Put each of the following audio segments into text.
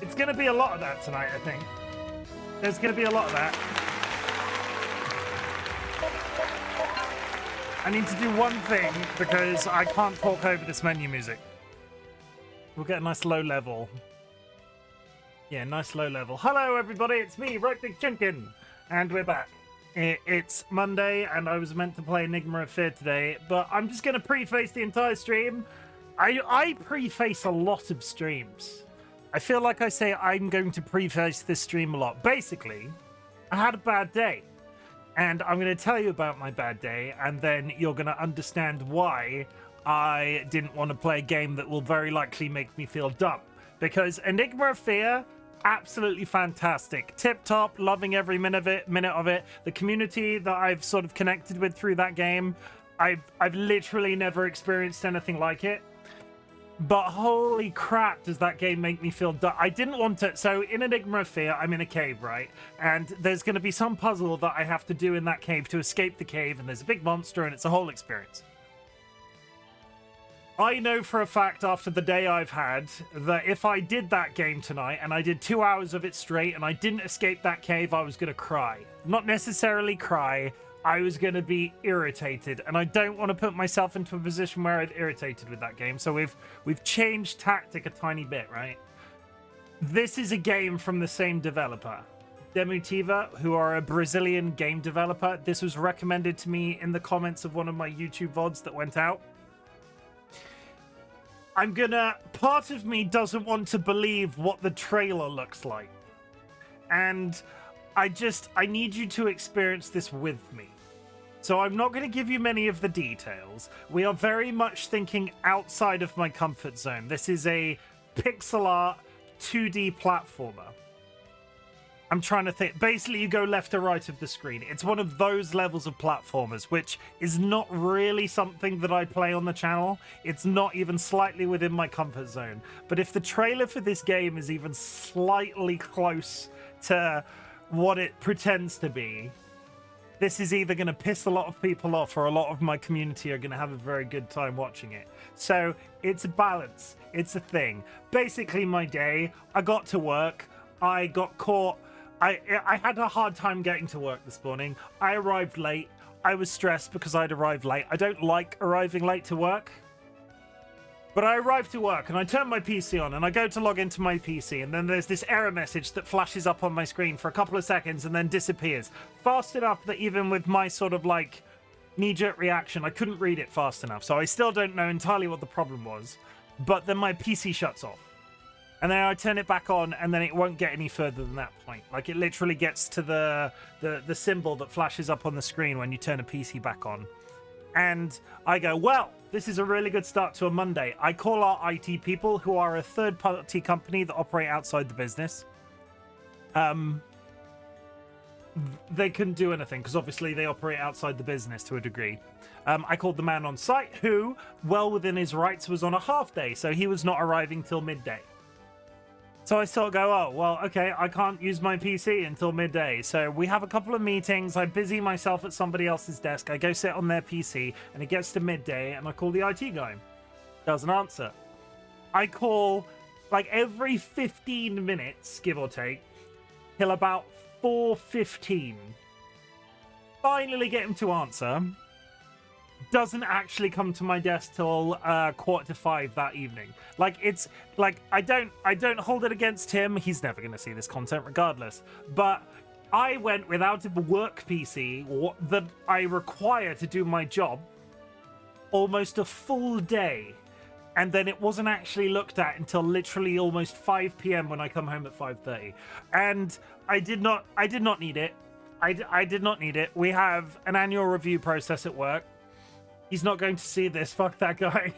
It's going to be a lot of that tonight, I think. There's going to be a lot of that. I need to do one thing because I can't talk over this menu music. We'll get a nice low level. Yeah, nice low level. Hello, everybody. It's me, RightBigChimken. And we're back. It's Monday, and I was meant to play Enigma of Fear today, but I'm just going to preface the entire stream. I preface a lot of streams. I feel like I say I'm going to preface this stream a lot. Basically, I had a bad day. And I'm going to tell you about my bad day, and then you're going to understand why I didn't want to play a game that will very likely make me feel dumb. Because Enigma of Fear, absolutely fantastic. Tip-top, loving every minute of it. The community that I've sort of connected with through that game, I've literally never experienced anything like it. But holy crap, does that game make me feel dumb. I didn't want to. So in Enigma of Fear, I'm in a cave, right? And there's going to be some puzzle that I have to do in that cave to escape the cave, and there's a big monster, and it's a whole experience. I know for a fact after the day I've had that if I did that game tonight and I did 2 hours of it straight and I didn't escape that cave, I was going to cry. Not necessarily cry. I was going to be irritated, and I don't want to put myself into a position where I'm irritated with that game. So we've changed tactic a tiny bit, right? This is a game from the same developer, Dumativa, who are a Brazilian game developer. This was recommended to me in the comments of one of my YouTube VODs that went out. Part of me doesn't want to believe what the trailer looks like. And I need you to experience this with me. So I'm not going to give you many of the details. We are very much thinking outside of my comfort zone. This is a pixel art 2D platformer. I'm trying to think. Basically, you go left or right of the screen. It's one of those levels of platformers, which is not really something that I play on the channel. It's not even slightly within my comfort zone. But if the trailer for this game is even slightly close to what it pretends to be, this is either going to piss a lot of people off or a lot of my community are going to have a very good time watching it. So it's a balance. It's a thing. Basically, my day, I got to work. I got caught. I had a hard time getting to work this morning. I arrived late. I was stressed because I'd arrived late. I don't like arriving late to work. But I arrived to work and I turn my PC on and I go to log into my PC, and then there's this error message that flashes up on my screen for a couple of seconds and then disappears. Fast enough that even with my sort of like knee-jerk reaction, I couldn't read it fast enough. So I still don't know entirely what the problem was. But then my PC shuts off. And then I turn it back on, and then it won't get any further than that point. Like, it literally gets to the symbol that flashes up on the screen when you turn a PC back on. And I go, well, this is a really good start to a Monday. I call our IT people, who are a third-party company that operate outside the business. They couldn't do anything, because obviously they operate outside the business to a degree. I called the man on site, who, well within his rights, was on a half day, so he was not arriving till midday. So I sort of go, oh, well, okay, I can't use my PC until midday. So we have a couple of meetings. I busy myself at somebody else's desk. I go sit on their PC, and it gets to midday, and I call the IT guy. Doesn't answer. I call, like, every 15 minutes, give or take, till about 4:15. Finally get him to answer. Doesn't actually come to my desk till 4:45 that evening. Like, it's like I don't hold it against him. He's never going to see this content regardless. But I went without a work PC that I require to do my job almost a full day, and then it wasn't actually looked at until literally almost 5 p.m. when I come home at 5:30. And I did not need it. I did not need it. We have an annual review process at work. He's not going to see this. Fuck that guy.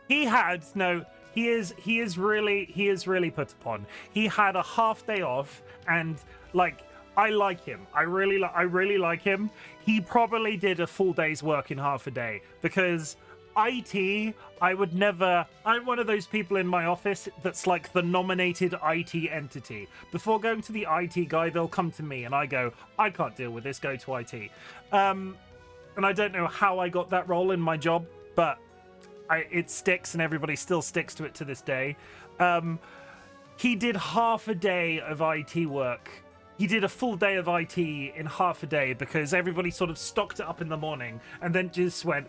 He is really put upon. He had a half day off, and like, I like him. I really like him. He probably did a full day's work in half a day, because IT, I'm one of those people in my office that's like the nominated IT entity. Before going to the IT guy, they'll come to me and I go, I can't deal with this, go to IT. And I don't know how I got that role in my job, but it sticks, and everybody still sticks to it to this day. he did half a day of IT work. He did a full day of IT in half a day because everybody sort of stocked it up in the morning and then just went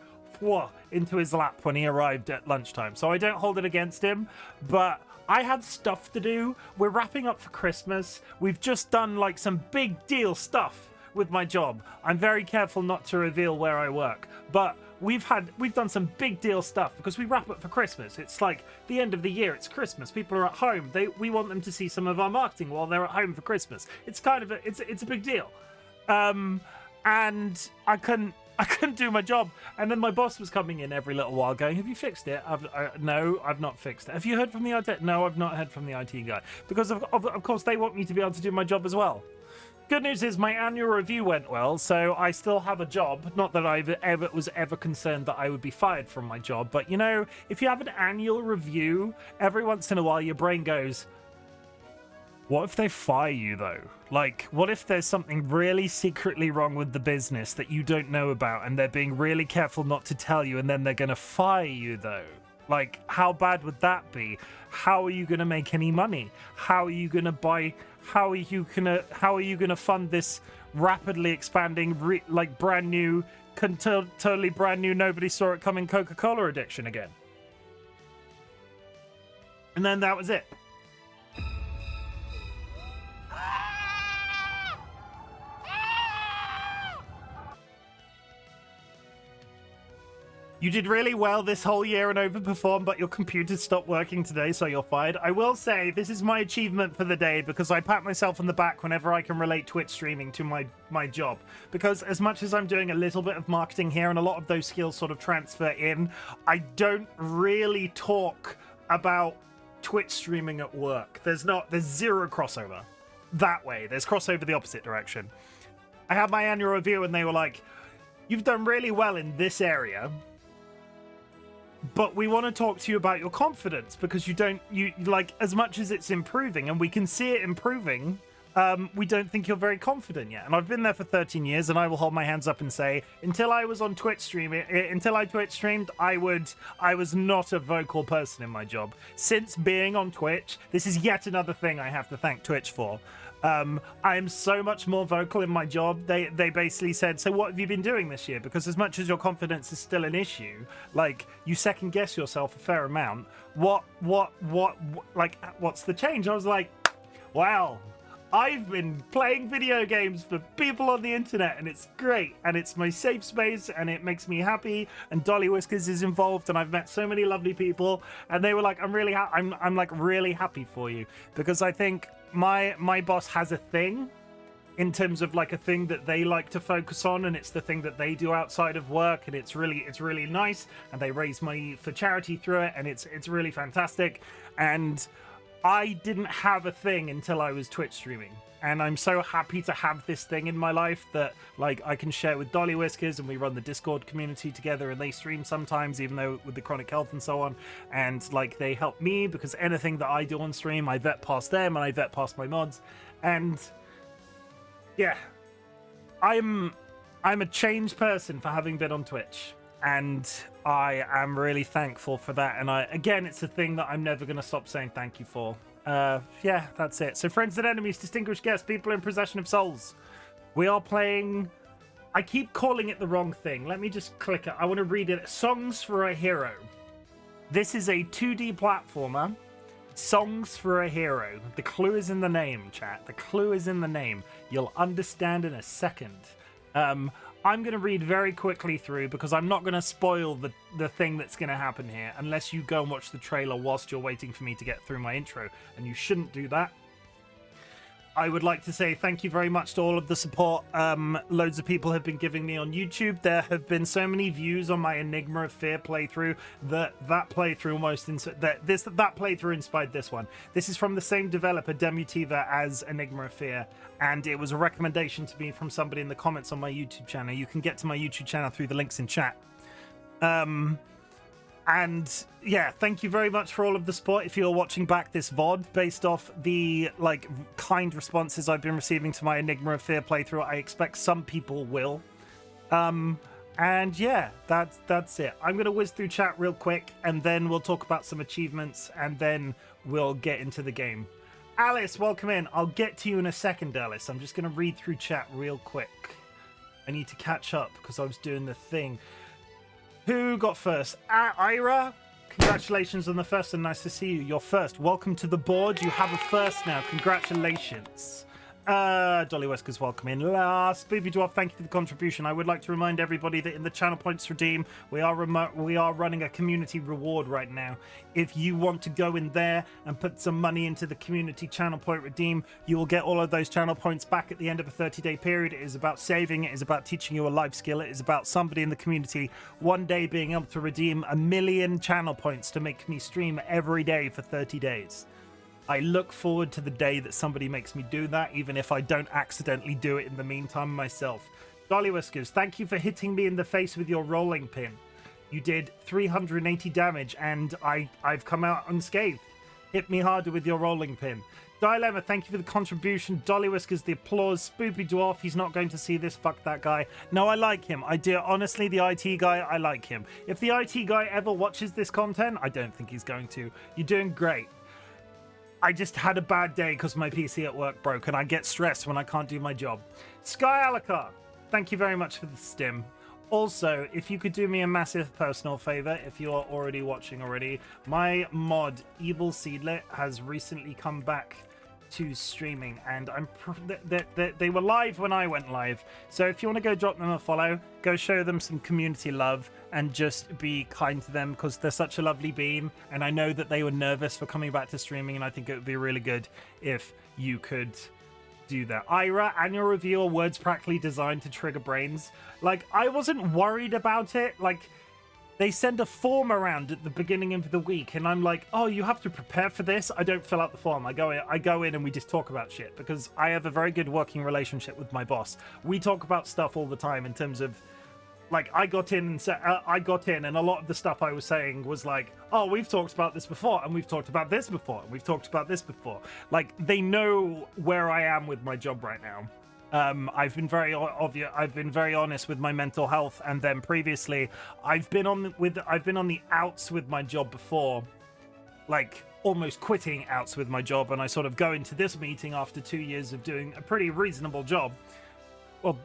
into his lap when he arrived at lunchtime. So I don't hold it against him, but I had stuff to do. We're wrapping up for Christmas. We've just done like some big deal stuff with my job. I'm very careful not to reveal where I work, but we've done some big deal stuff because we wrap up for Christmas. It's like the end of the year. It's Christmas. People are at home. We want them to see some of our marketing while they're at home for Christmas. It's kind of it's a big deal. And I couldn't do my job. And then my boss was coming in every little while going, have you fixed it? No, I've not fixed it. Have you heard from the IT? No, I've not heard from the IT guy. Because of course they want me to be able to do my job as well. Good news is my annual review went well, so I still have a job. Not that I was ever concerned that I would be fired from my job, but you know, if you have an annual review, every once in a while your brain goes, what if they fire you though? Like, what if there's something really secretly wrong with the business that you don't know about and they're being really careful not to tell you and then they're gonna fire you though? Like, how bad would that be? How are you gonna make any money? How are you gonna fund this rapidly expanding, brand new, totally brand new, nobody saw it coming Coca-Cola addiction again? And then that was it. You did really well this whole year and overperformed, but your computer stopped working today, so you're fired. I will say, this is my achievement for the day, because I pat myself on the back whenever I can relate Twitch streaming to my job. Because as much as I'm doing a little bit of marketing here, and a lot of those skills sort of transfer in, I don't really talk about Twitch streaming at work. There's zero crossover that way. There's crossover the opposite direction. I had my annual review, and they were like, you've done really well in this area, but we want to talk to you about your confidence, because you like, as much as it's improving and we can see it improving, we don't think you're very confident yet. And I've been there for 13 years, and I will hold my hands up and say, until I was on Twitch streaming, until I Twitch streamed, I was not a vocal person in my job. Since being on Twitch, this is yet another thing I have to thank Twitch for. I am so much more vocal in my job. They basically said, so what have you been doing this year? Because as much as your confidence is still an issue, like, you second guess yourself a fair amount. Like, what's the change? I was like, wow, I've been playing video games for people on the internet, and it's great, and it's my safe space, and it makes me happy, and DollyWhiskers is involved, and I've met so many lovely people, and they were like, I'm like really happy for you, because I think my boss has a thing in terms of like a thing that they like to focus on, and it's the thing that they do outside of work, and it's really nice, and they raise money for charity through it, and it's really fantastic. And I didn't have a thing until I was Twitch streaming, and I'm so happy to have this thing in my life that, like, I can share with DollyWhiskers, and we run the Discord community together, and they stream sometimes, even though with the chronic health and so on, and like, they help me, because anything that I do on stream, I vet past them, and I vet past my mods. And yeah, I'm a changed person for having been on Twitch, and I am really thankful for that. And again, it's a thing that I'm never going to stop saying thank you for. Yeah, that's it. So, friends and enemies, distinguished guests, people in possession of souls, we are playing, I keep calling it the wrong thing. Let me just click it. I want to read it. Songs for a Hero. This is a 2D platformer. Songs for a Hero. The clue is in the name, chat. The clue is in the name. You'll understand in a second. I'm going to read very quickly through, because I'm not going to spoil the thing that's going to happen here unless you go and watch the trailer whilst you're waiting for me to get through my intro, and you shouldn't do that. I would like to say thank you very much to all of the support loads of people have been giving me on YouTube. There have been so many views on my Enigma of Fear playthrough that playthrough inspired this one. This is from the same developer, dumativa, as Enigma of Fear, and it was a recommendation to me from somebody in the comments on my YouTube channel. You can get to my YouTube channel through the links in chat. And yeah, thank you very much for all of the support. If you're watching back this VOD, based off the like kind responses I've been receiving to my Enigma of Fear playthrough, I expect some people will. And yeah, that's it. I'm gonna whiz through chat real quick, and then we'll talk about some achievements, and then we'll get into the game. Alice, welcome in. I'll get to you in a second, Alice. I'm just going to read through chat real quick. I need to catch up because I was doing the thing. Who got first? Ira? Congratulations on the first and nice to see you. You're first. Welcome to the board. You have a first now. Congratulations. DollyWhiskers, welcome in. Spoopy Dwarf, thank you for the contribution. I would like to remind everybody that in the channel points redeem, we are running a community reward right now. If you want to go in there and put some money into the community channel point redeem, you will get all of those channel points back at the end of a 30-day period. It is about saving. It is about teaching you a life skill. It is about somebody in the community one day being able to redeem 1 million channel points to make me stream every day for 30 days. I look forward to the day that somebody makes me do that, even if I don't accidentally do it in the meantime myself. DollyWhiskers, thank you for hitting me in the face with your rolling pin. You did 380 damage, and I've come out unscathed. Hit me harder with your rolling pin. Dilemma, thank you for the contribution. DollyWhiskers, the applause. Spoopy Dwarf, he's not going to see this. Fuck that guy. No, I like him. I do. Honestly, the IT guy, I like him. If the IT guy ever watches this content, I don't think he's going to. You're doing great. I just had a bad day because my PC at work broke, and I get stressed when I can't do my job. Sky Alakar, thank you very much for the stim. Also, if you could do me a massive personal favor, if you're already watching already, my mod, Evil Seedlet, has recently come back to streaming, and they were live when I went live. So if you want to go drop them a follow, go show them some community love and just be kind to them because they're such a lovely beam, and I know that they were nervous for coming back to streaming, and I think it would be really good if you could do that. Ira, annual review or words practically designed to trigger brains. Like, I wasn't worried about it. Like, they send a form around at the beginning of the week, and I'm like, oh, you have to prepare for this? I don't fill out the form. I go in and we just talk about shit because I have a very good working relationship with my boss. We talk about stuff all the time in terms of, like, I got in and a lot of the stuff I was saying was like, oh, we've talked about this before, and we've talked about this before, and we've talked about this before. Like, they know where I am with my job right now. I've been very honest with my mental health, and then previously I've been on the outs with my job before, like almost quitting outs with my job, and I sort of go into this meeting after 2 years of doing a pretty reasonable job, well,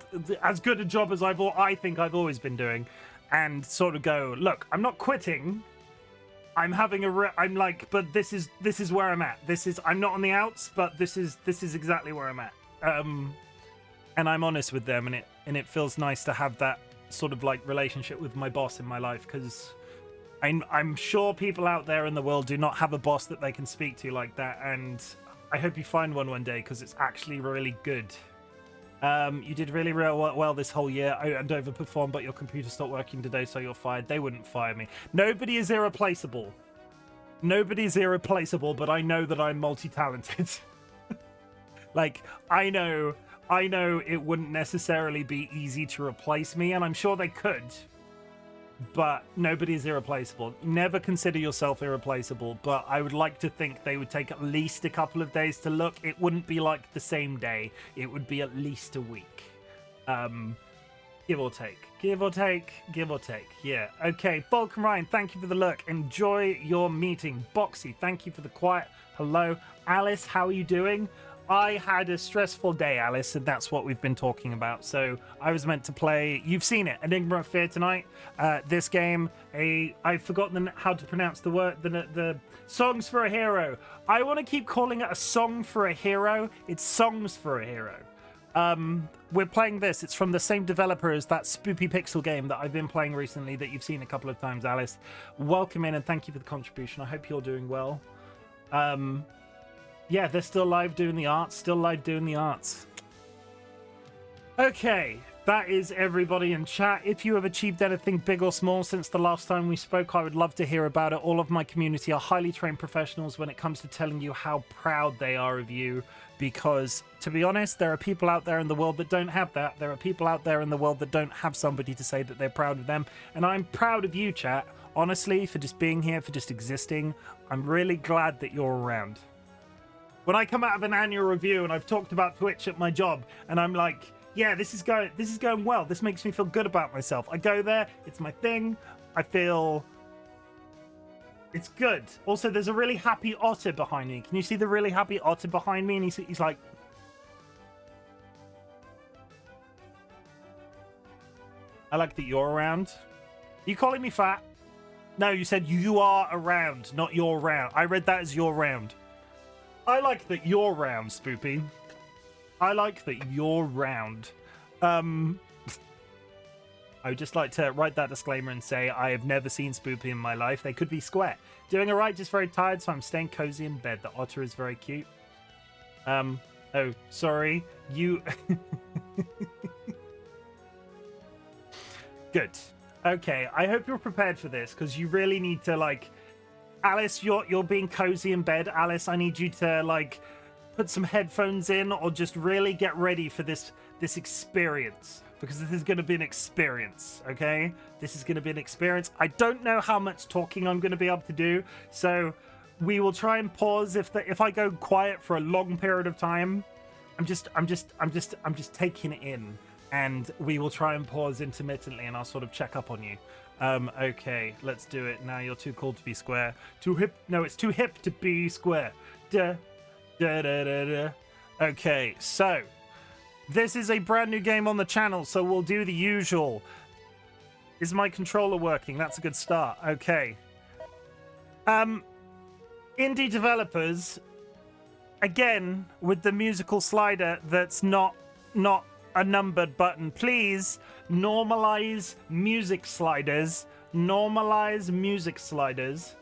as good a job as I think I've always been doing, and sort of go, look, I'm not quitting. I'm having I'm like, but this is where I'm at. I'm not on the outs, but this is exactly where I'm at. And I'm honest with them, and it feels nice to have that sort of like relationship with my boss in my life, because I'm sure people out there in the world do not have a boss that they can speak to like that, and I hope you find one day because it's actually really good. You did really well this whole year and overperformed, but your computer stopped working today, so you're fired. They wouldn't fire me. Nobody is irreplaceable. Nobody's irreplaceable, but I know that I'm multi-talented. Like, I know it wouldn't necessarily be easy to replace me, and I'm sure they could, but nobody's irreplaceable. Never consider yourself irreplaceable, but I would like to think they would take at least a couple of days to look. It wouldn't be like the same day. It would be at least a week. Give or take. Give or take. Give or take. Yeah. Okay. Vulcan Ryan, thank you for the look. Enjoy your meeting. Boxy, thank you for the quiet. Hello. Alice, how are you doing? I had a stressful day, Alice, and that's what we've been talking about. So I was meant to play, you've seen it, Enigma of Fear tonight. This game, I've forgotten how to pronounce the word, the Songs for a Hero. I want to keep calling it a song for a hero. It's Songs for a Hero. We're playing this. It's from the same developer as that Spoopy Pixel game that I've been playing recently that you've seen a couple of times, Alice. Welcome in and thank you for the contribution. I hope you're doing well. Yeah, they're still live doing the arts. Okay, that is everybody in chat. If you have achieved anything big or small since the last time we spoke, I would love to hear about it. All of my community are highly trained professionals when it comes to telling you how proud they are of you, because, to be honest, there are people out there in the world that don't have that. There are people out there in the world that don't have somebody to say that they're proud of them, and I'm proud of you, chat. Honestly, for just being here, for just existing. I'm really glad that you're around. When I come out of an annual review and I've talked about Twitch at my job, and I'm like, yeah, this is going well. This makes me feel good about myself. I go there, it's my thing. I feel It's good. Also, there's a really happy otter behind me. Can you see the really happy otter behind me? And he's like... I like that you're around. Are you calling me fat? No, you said you are around, not you're round. I read that as you're round. I like that you're round, Spoopy. I like that you're round. I would just like to write that disclaimer and say I have never seen Spoopy in my life. They could be square. Doing all right, just very tired, so I'm staying cozy in bed. The otter is very cute. Oh, sorry. You... Good. Okay, I hope you're prepared for this, because you really need to, like... Alice, you're being cozy in bed. Alice, I need you to, like, put some headphones in or just really get ready for this experience. Because this is going to be an experience, okay? This is going to be an experience. I don't know how much talking I'm going to be able to do, so we will try and pause if I go quiet for a long period of time. I'm just taking it in, and we will try and pause intermittently, and I'll sort of check up on you. Okay, let's do it. Now you're too cool to be square. Too hip? No, it's too hip to be square. Da da da da da. Okay, so. This is a brand new game on the channel, so we'll do the usual. Is my controller working? That's a good start. Okay. Indie developers, again, with the musical slider that's not a numbered button, please normalize music sliders. Normalize music sliders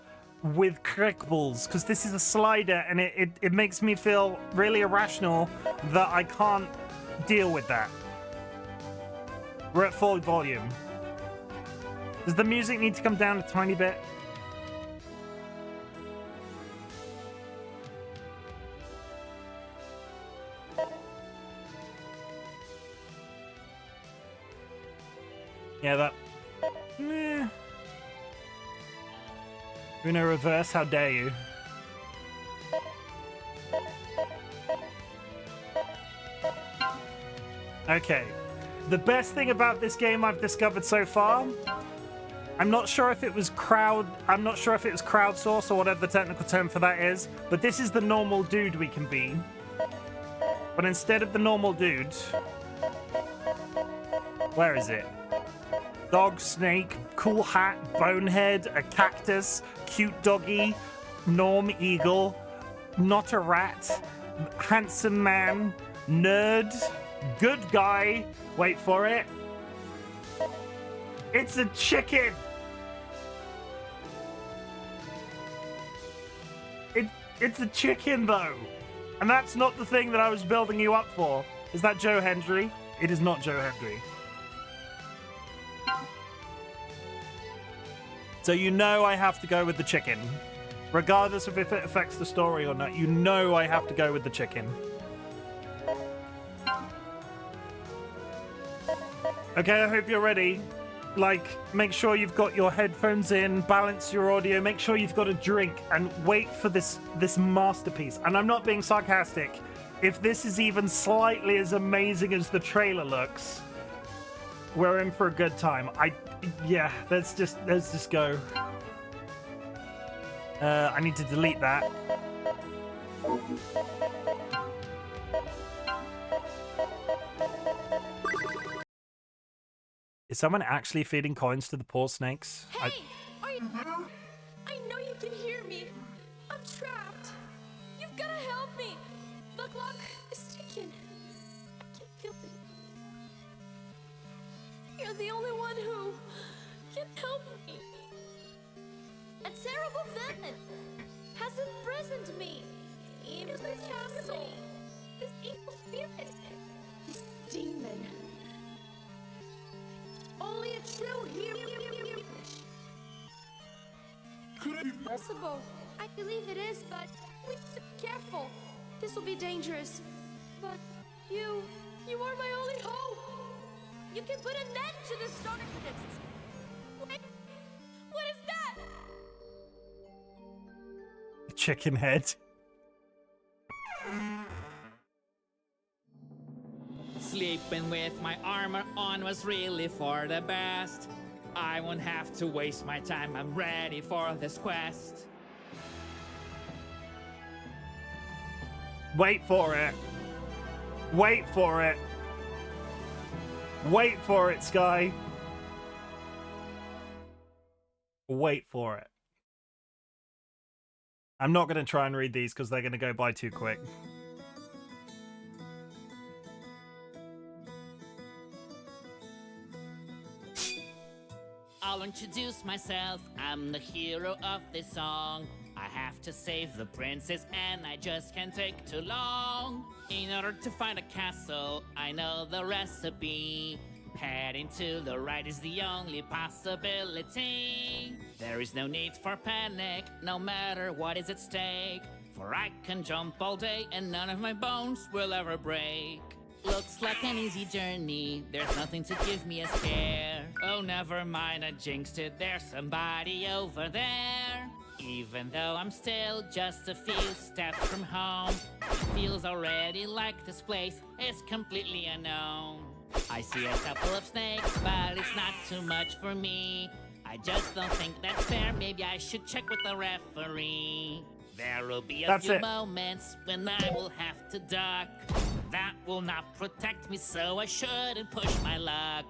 with clickables, because this is a slider, and it makes me feel really irrational that I can't deal with that. We're at full volume. Does the music need to come down a tiny bit? Yeah, that... Meh. Uno reverse, how dare you? Okay. The best thing about this game I've discovered so far, I'm not sure if it was crowdsourced or whatever the technical term for that is, but this is the normal dude we can be. But instead of the normal dude, where is it? Dog, snake, cool hat, bonehead, a cactus, cute doggy, norm eagle, not a rat, handsome man, nerd, good guy. Wait for it. It's a chicken. It's a chicken though. And that's not the thing that I was building you up for. Is that Joe Hendry? It is not Joe Hendry. So you know I have to go with the chicken. Regardless of if it affects the story or not, you know I have to go with the chicken. Okay, I hope you're ready. Like, make sure you've got your headphones in, balance your audio, make sure you've got a drink, and wait for this masterpiece. And I'm not being sarcastic. If this is even slightly as amazing as the trailer looks, we're in for a good time. Yeah, let's just go. I need to delete that. Is someone actually feeding coins to the poor snakes? Hey! Are you... I know you can hear me. I'm trapped. You've got to help me. The clock is ticking. I can't feel it. You're the only one who can help me. A terrible villain has imprisoned me in this castle. This evil spirit. This demon. Only a true hero. Could it be possible? I believe it is, but we need to be careful. This will be dangerous. But you are my only hope. You can put an end to this darkness. Wait, what is that? A chicken head. Sleeping with my armor on was really for the best. I won't have to waste my time. I'm ready for this quest. Wait for it. Wait for it. Wait for it, Sky. Wait for it. I'm not going to try and read these because they're going to go by too quick. I'll introduce myself. I'm the hero of this song. I have to save the princess and I just can't take too long. In order to find a castle, I know the recipe. Heading to the right is the only possibility. There is no need for panic, no matter what is at stake. For I can jump all day and none of my bones will ever break. Looks like an easy journey, there's nothing to give me a scare. Oh, never mind, I jinxed it, there's somebody over there. Even though I'm still just a few steps from home, it feels already like this place is completely unknown. I see a couple of snakes, but it's not too much for me. I just don't think that's fair, maybe I should check with the referee. There will be a few moments when I will have to duck. That will not protect me, so I shouldn't push my luck.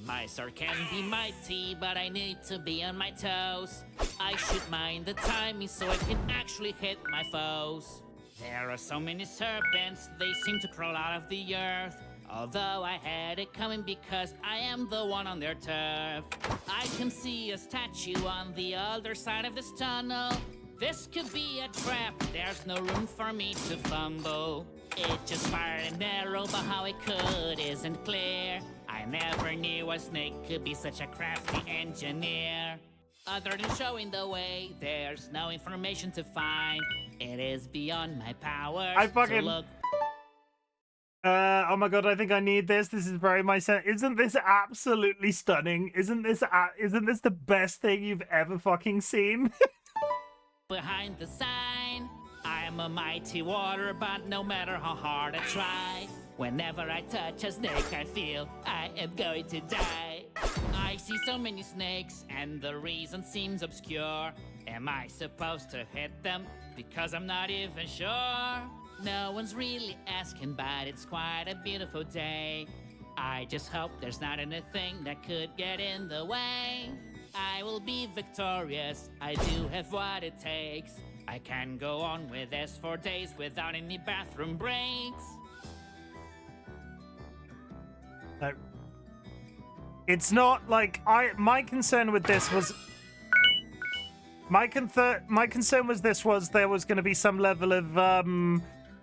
My sword can be mighty, but I need to be on my toes. I should mind the timing so I can actually hit my foes. There are so many serpents, they seem to crawl out of the earth. Although I had it coming because I am the one on their turf. I can see a statue on the other side of this tunnel. This could be a trap, there's no room for me to fumble. It just fired an arrow, but how it could isn't clear. I never knew a snake could be such a crafty engineer. Other than showing the way, there's no information to find. It is beyond my powers to look. Oh my god, I think I need this. This is very my sense. Isn't this absolutely stunning? Isn't this the best thing you've ever fucking seen? Behind the sign, I'm a mighty warrior, but no matter how hard I try, whenever I touch a snake, I feel I am going to die. I see so many snakes, and the reason seems obscure. Am I supposed to hit them? Because I'm not even sure. No one's really asking, but it's quite a beautiful day. I just hope there's not anything that could get in the way. I will be victorious, I do have what it takes. I can go on with this for days without any bathroom breaks. No. It's not like my concern with this was my concern was there was going to be some level of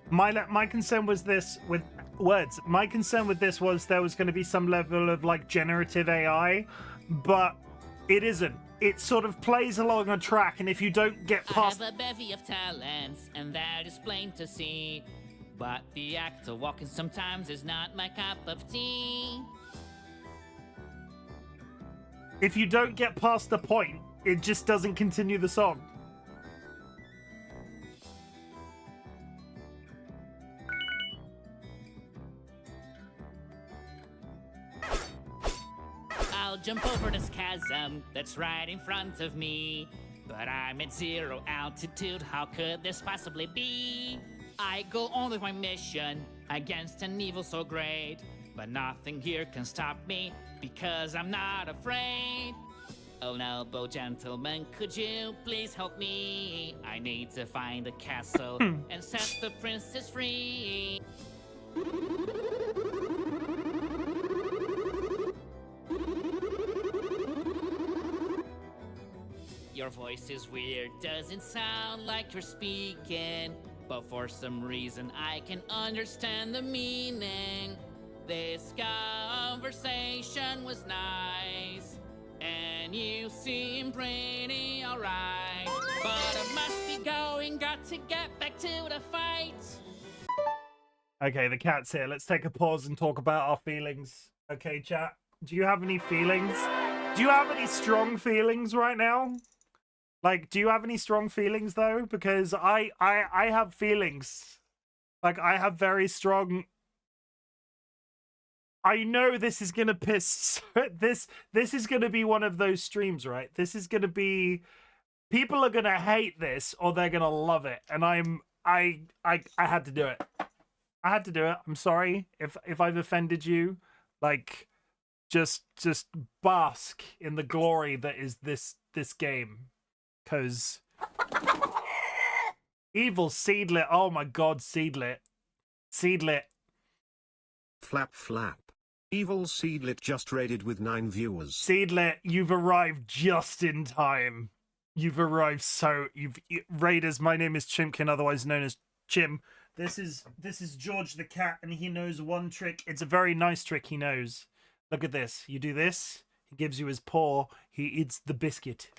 my concern was this with words. My concern with this was there was going to be some level of like generative AI, but it isn't. It sort of plays along a track, and if you don't get past... I have a bevy of talents, and that is plain to see. But the act of walking sometimes is not my cup of tea. If you don't get past the point, it just doesn't continue the song. I'll jump over this chasm that's right in front of me. But I'm at 0 altitude, how could this possibly be? I go on with my mission against an evil so great. But nothing here can stop me because I'm not afraid. Oh noble gentleman, could you please help me? I need to find a castle and set the princess free. Your voice is weird, doesn't sound like you're speaking. But for some reason I can understand the meaning. This conversation was nice, and you seem pretty alright. But I must be going, got to get back to the fight. Okay, the cat's here. Let's take a pause and talk about our feelings. Okay, chat. Do you have any feelings? Do you have any strong feelings right now? Like, do you have any strong feelings though? Because I have feelings. Like, I have very strong. I know this is gonna piss. This is gonna be one of those streams, right? This is gonna be. People are gonna hate this, or they're gonna love it, and I had to do it. I had to do it. I'm sorry if I've offended you. Like, just bask in the glory that is this game, because evil Seedlit. Oh my God, Seedlit. Flap flap. Evil Seedlit just raided with 9 viewers. Seedlit, you've arrived just in time. You've arrived Raiders, my name is Chimken, otherwise known as Chim. This is George the cat, and he knows one trick. It's a very nice trick he knows. Look at this. You do this, he gives you his paw, he eats the biscuit.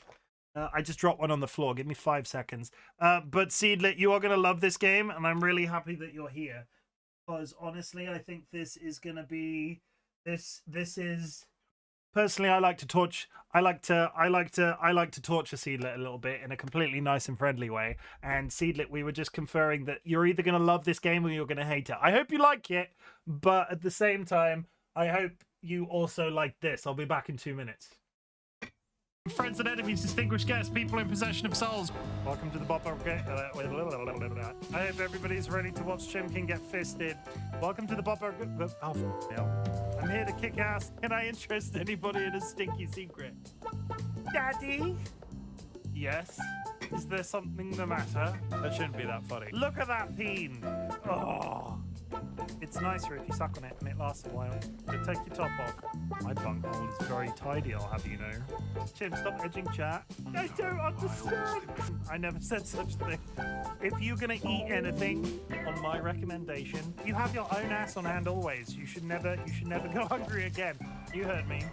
I just dropped one on the floor. Give me 5 seconds. But Seedlit, you are going to love this game, and I'm really happy that you're here. Because honestly, I think this is going to be... This is... Personally, I like to torture Seedlit a little bit in a completely nice and friendly way. And Seedlit, we were just conferring that you're either going to love this game or you're going to hate it. I hope you like it, but at the same time, I hope you also like this. I'll be back in 2 minutes. Friends and enemies, distinguished guests, people in possession of souls. Welcome to the Bop. I hope everybody's ready to watch Chimken get fisted. Welcome to the Bop. Oh, no. I'm here to kick ass. Can I interest anybody in a stinky secret? Daddy? Yes? Is there something the matter? That shouldn't be that funny. Look at that peen. Oh. It's nicer if you suck on it and it lasts a while. So take your top off. My bunghole is very tidy, I'll have you know. Chim, stop edging chat. I don't understand. I never said such a thing. If you're gonna eat anything, on my recommendation, you have your own ass on hand always. You should never go hungry again. You heard me.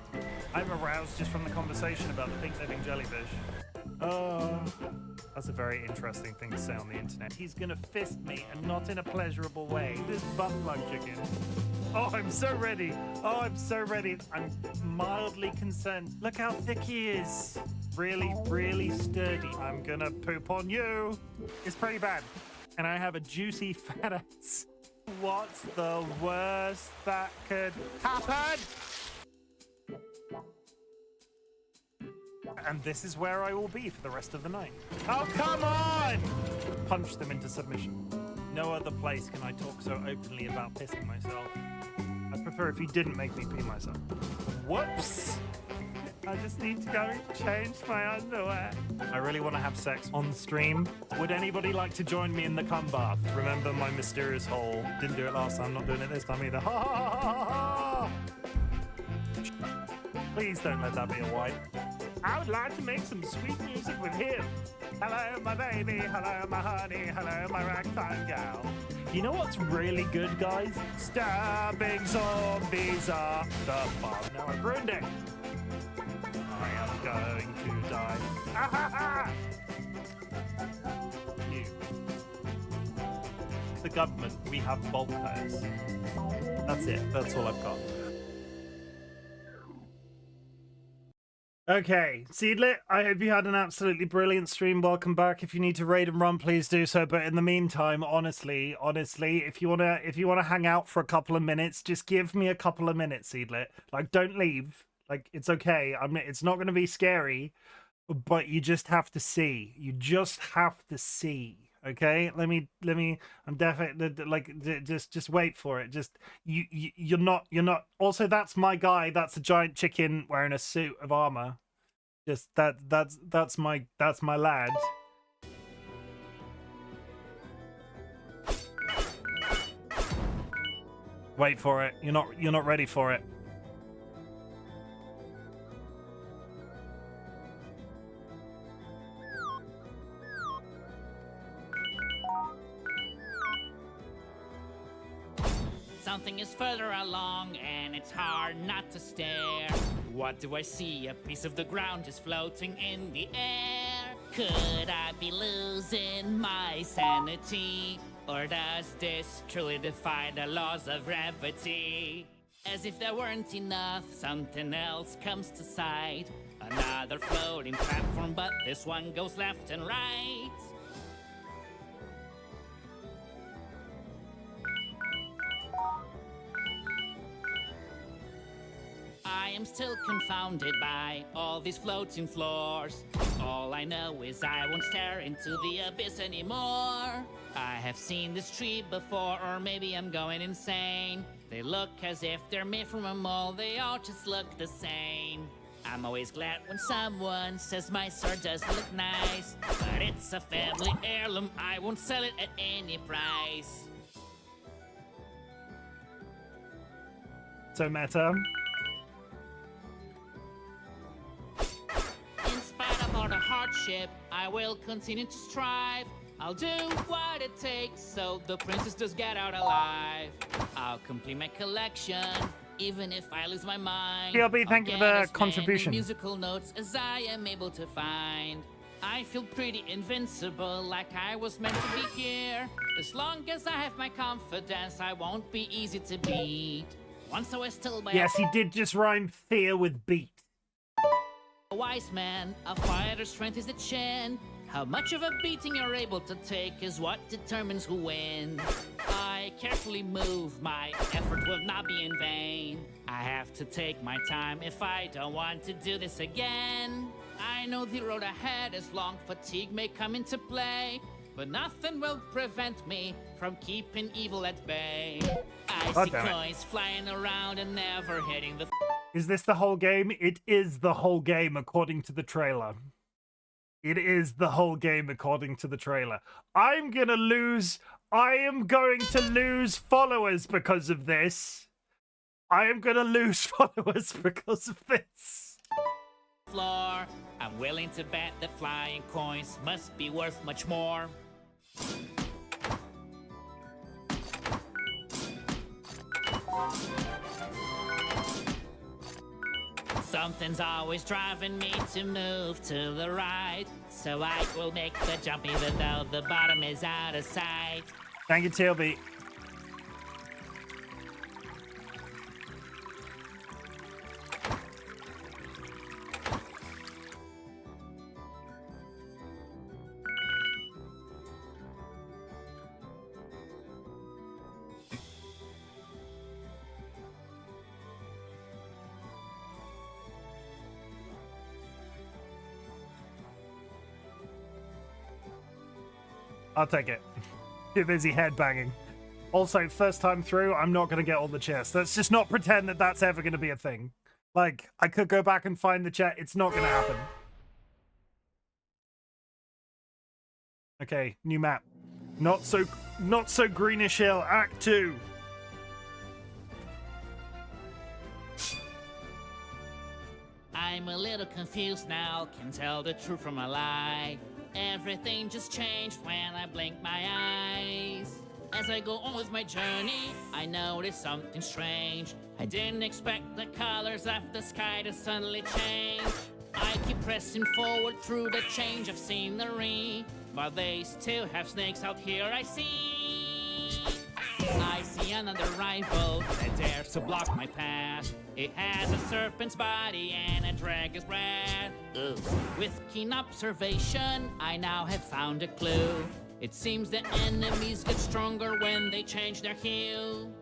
I'm aroused just from the conversation about the pink living jellyfish. Oh, that's a very interesting thing to say on the internet. He's gonna fist me, and not in a pleasurable way. This butt plug chicken. Oh, I'm so ready. Oh, I'm so ready. I'm mildly concerned. Look how thick he is. Really, really sturdy. I'm gonna poop on you. It's pretty bad. And I have a juicy fat ass. What's the worst that could happen? And this is where I will be for the rest of the night. Oh, come on! Punch them into submission. No other place can I talk so openly about pissing myself. I'd prefer if you didn't make me pee myself. Whoops! I just need to go and change my underwear. I really want to have sex on stream. Would anybody like to join me in the cum bath? Remember my mysterious hole. Didn't do it last time, not doing it this time either. Ha ha ha ha ha! Please don't let that be a wipe. I would like to make some sweet music with him. Hello, my baby. Hello, my honey. Hello, my ragtime gal. You know what's really good, guys? Stabbing zombies up the bum. Now I've ruined it. I am going to die. Ah, ha, ha. You. The government, we have bulk hires. That's it. That's all I've got. Okay, Seedlit, I hope you had an absolutely brilliant stream. Welcome back. If you need to raid and run, please do so. But in the meantime, honestly, if you wanna hang out for a couple of minutes, just give me a couple of minutes, Seedlit. Like, don't leave. Like, it's okay. It's not gonna be scary, but you just have to see. You just have to see. Okay, let me. I'm definitely like, just wait for it. Just you're not. Also, that's my guy. That's a giant chicken wearing a suit of armor. Just that's my lad. Wait for it. You're not ready for it. Something is further along and it's hard not to stare. What do I see? A piece of the ground is floating in the air. Could I be losing my sanity? Or does this truly defy the laws of gravity? As if there weren't enough, something else comes to sight. Another floating platform, but this one goes left and right. am still confounded by all these floating floors. All I know is I won't stare into the abyss anymore. I have seen this tree before, or maybe I'm going insane. They look as if they're made from a mold, they all just look the same. I'm always glad when someone says my sword does look nice, but it's a family heirloom, I won't sell it at any price. So meta. In spite of all the hardship, I will continue to strive. I'll do what it takes so the princess does get out alive. I'll complete my collection, even if I lose my mind. PLB, thank you for the contribution. Musical notes as I am able to find. I feel pretty invincible, like I was meant to be here. As long as I have my confidence, I won't be easy to beat. Once I was told by Yes, he did just rhyme fear with beat. a wise man, a fighter's strength is the chin. How much of a beating you're able to take is what determines who wins. I carefully move, my effort will not be in vain. I have to take my time if I don't want to do this again. I know the road ahead is long, fatigue may come into play, but nothing will prevent me from keeping evil at bay. I see coins flying around and never hitting the... Is this the whole game? It is the whole game according to the trailer. It is the whole game according to the trailer. I am going to lose followers because of this. I am going to lose followers because of this. Floor. I'm willing to bet that flying coins must be worth much more. Something's always driving me to move to the right, so I will make the jump even though the bottom is out of sight. Thank you, TLB. I'll take it. Too busy headbanging. Also, first time through, I'm not going to get all the chests. Let's just not pretend that that's ever going to be a thing. Like, I could go back and find the chat. It's not going to happen. Okay, new map. Not so greenish hill. Act 2. I'm a little confused now, can tell the truth from a lie. Everything just changed when I blinked my eyes. As I go on with my journey, I notice something strange. I didn't expect the colors of the sky to suddenly change. I keep pressing forward through the change of scenery, but they still have snakes out here, I see. I see another rival that dares to block my path. It has a serpent's body and a dragon's breath. With keen observation, I now have found a clue. It seems the enemies get stronger when they change their hue.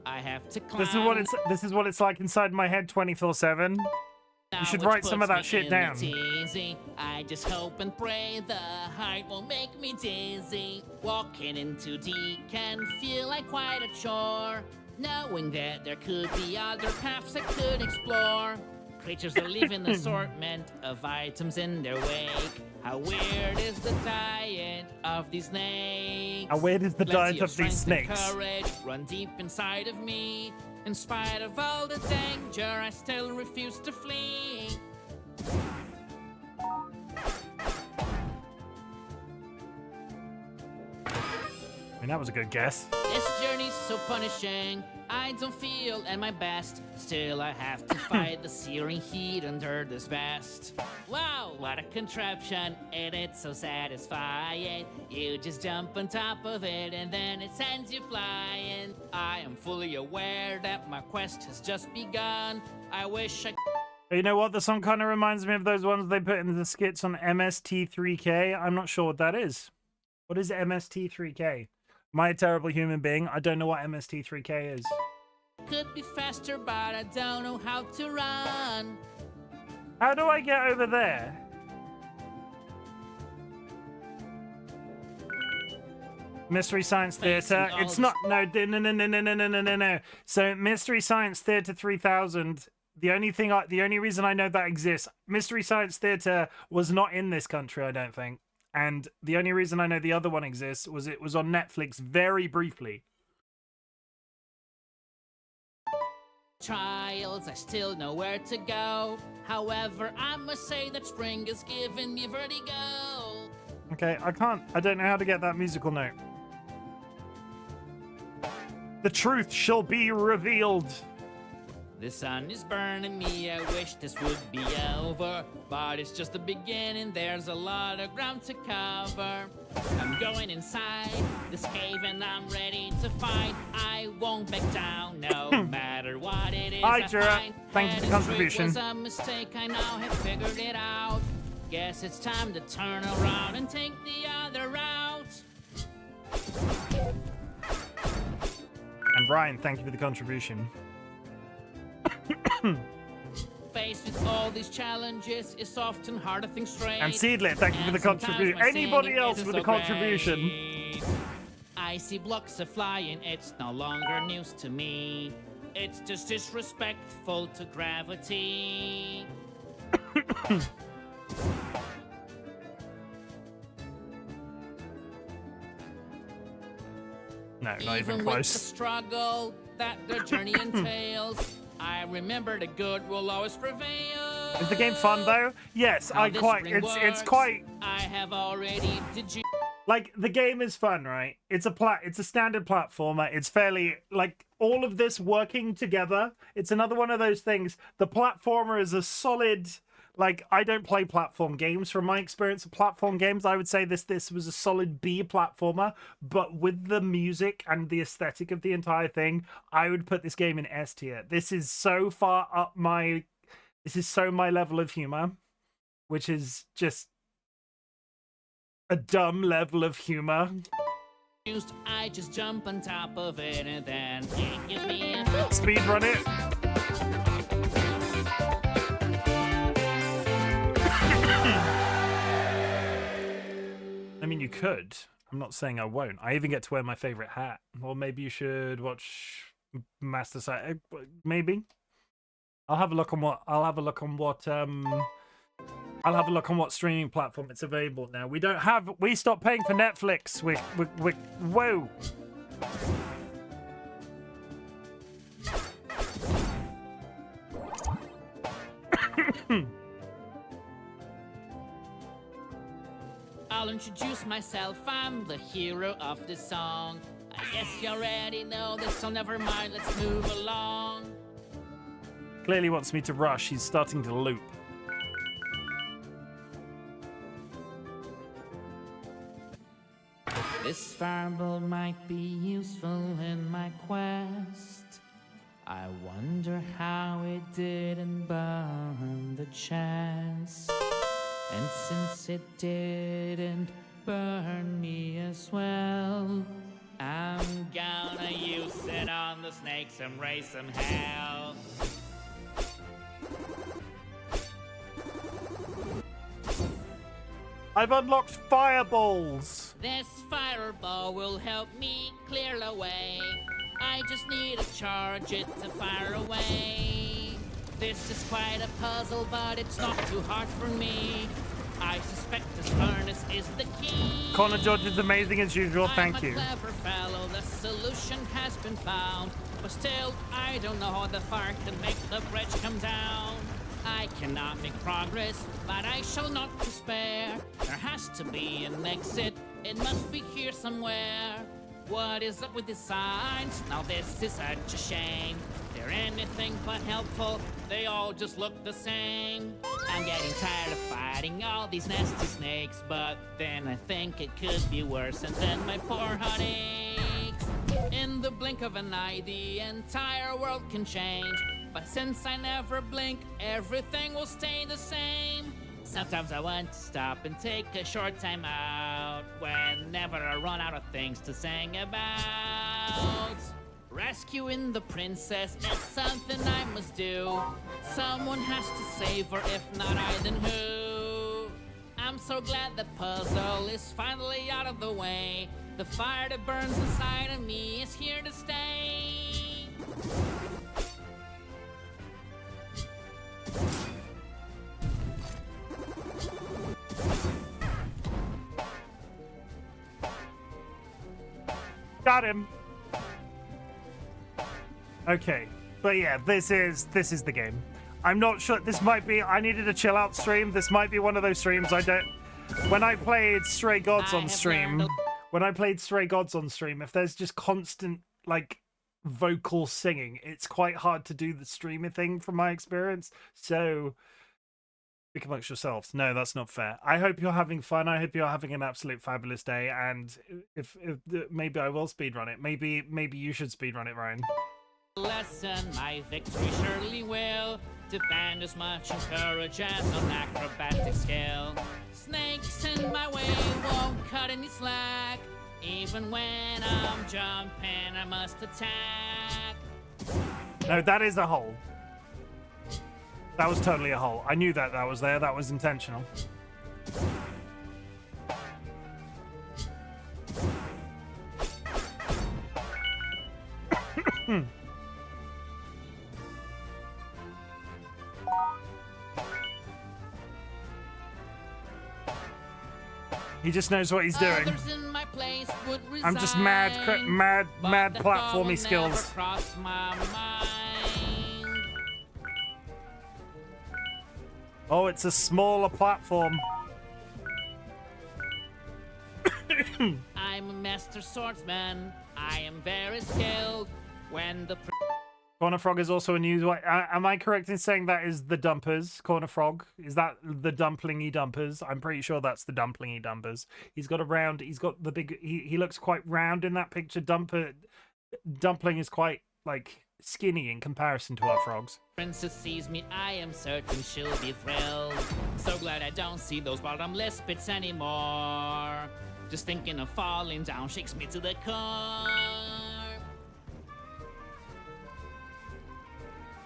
I have to climb. This is what it's like inside my head 24/7. You should write some of that shit down. I just hope and pray the height won't make me dizzy. Walking into D can feel like quite a chore, knowing that there could be other paths I could explore. Creatures that live in the assortment of items in their wake. How weird is the diet of these snakes? How weird is the diet of these Strength and snakes? courage run deep inside of me. In spite of all the danger, I still refuse to flee. I mean, that was a good guess. This journey's so punishing. I don't feel at my best. Still, I have to fight the searing heat under this vest. Wow, what a contraption, and it's so satisfying. You just jump on top of it, and then it sends you flying. I am fully aware that my quest has just begun. I wish I... You know what? The song kind of reminds me of those ones they put in the skits on MST3K. I'm not sure what that is. What is MST3K? Am I a terrible human being? I don't know what MST3K is. could be faster, but I don't know how to run. How do I get over there? Mystery Science Theater. It's not. No. No. So Mystery Science Theater 3000. The only reason I know that exists, Mystery Science Theater was not in this country, I don't think. And the only reason I know the other one exists was it was on Netflix very briefly. Trials, I still know where to go. However, I must say that spring has given me vertigo. Okay, I don't know how to get that musical note. The truth shall be revealed. The sun is burning me, I wish this would be over. But it's just the beginning, there's a lot of ground to cover. I'm going inside this cave and I'm ready to fight. I won't back down, no matter what it is. Hi, I Jura. find. Thank you for the contribution. Was a mistake, I now have figured it out. Guess it's time to turn around and take the other route. And Brian, thank you for the contribution. Faced with all these challenges, it's often hard to think straight. And Seedlit, thank you for the contribution. Anybody else with a contribution? I see blocks are flying, it's no longer news to me. It's just disrespectful to gravity. No, not even With close. the struggle that the journey entails, I remember the good will always prevail. Is the game fun though? Yes, How this spring it's works, quite I have already. Did you? like the game is fun, right? It's a standard platformer. It's fairly like all of this working together. It's another one of those things. The platformer is a solid. Like, I don't play platform games. From my experience of platform games, I would say this was a solid B platformer. But with the music and the aesthetic of the entire thing, I would put this game in S tier. This is so far up my... This is so my level of humor, which is just a dumb level of humor. I just jump on top of it and then it gives me a... Speedrun it. I mean, you could. I'm not saying I won't. I even get to wear my favorite hat. Or maybe you should watch Master Side. Maybe. I'll have a look on what streaming platform it's available now. We stopped paying for Netflix. Whoa. I'll introduce myself, I'm the hero of this song. I guess you already know this, so never mind, let's move along. Clearly wants me to rush. He's starting to loop. This fireball might be useful in my quest. I wonder how it didn't burn the chest. And since it didn't burn me as well, I'm gonna use it on the snakes and raise some hell. I've unlocked fireballs. This fireball will help me clear the way. I just need to charge it to fire away. This is quite a puzzle, but it's not too hard for me. I suspect this furnace is the key. Connor George is amazing as usual. Thank you. I'm a clever fellow, the solution has been found. But still, I don't know how the fire can make the bridge come down. I cannot make progress, but I shall not despair. There has to be an exit, it must be here somewhere. What is up with these signs? Now this is such a shame. They're anything but helpful, they all just look the same. I'm getting tired of fighting all these nasty snakes, but then I think it could be worse, and then my poor heart aches. In the blink of an eye, the entire world can change. But since I never blink, everything will stay the same. Sometimes I want to stop and take a short time out whenever I run out of things to sing about. Rescuing the princess is something I must do. Someone has to save her, if not I, then who? I'm so glad the puzzle is finally out of the way. The fire that burns inside of me is here to stay. Got him. Okay, but yeah, this is the game. I'm not sure. This might be. I needed a chill out stream. This might be one of those streams I don't. When I played Stray Gods on stream, if there's just constant like vocal singing, it's quite hard to do the streamer thing from my experience. So speak amongst yourselves. No, that's not fair. I hope you're having fun. I hope you're having an absolute fabulous day. And if maybe I will speedrun it. Maybe you should speedrun it, Ryan. Lesson, my victory surely will depend as much on courage as on acrobatic skill. Snakes in my way won't cut any slack. Even when I'm jumping, I must attack. No, that is a hole. That was totally a hole. I knew that was there. That was intentional. He just knows what he's doing. I'm just mad platformy skills. Oh, it's a smaller platform. I'm a master swordsman. I am very skilled. When the Corner Frog is also a new. Am I correct in saying that is the dumpers? Corner Frog, is that the dumplingy dumpers? I'm pretty sure that's the dumplingy dumpers. He's got a round. He's got the big. He looks quite round in that picture. Dumpling is quite like skinny in comparison to our frogs. Princess sees me, I am certain she'll be thrilled. So glad I don't see those bottomless pits anymore. Just thinking of falling down shakes me to the core.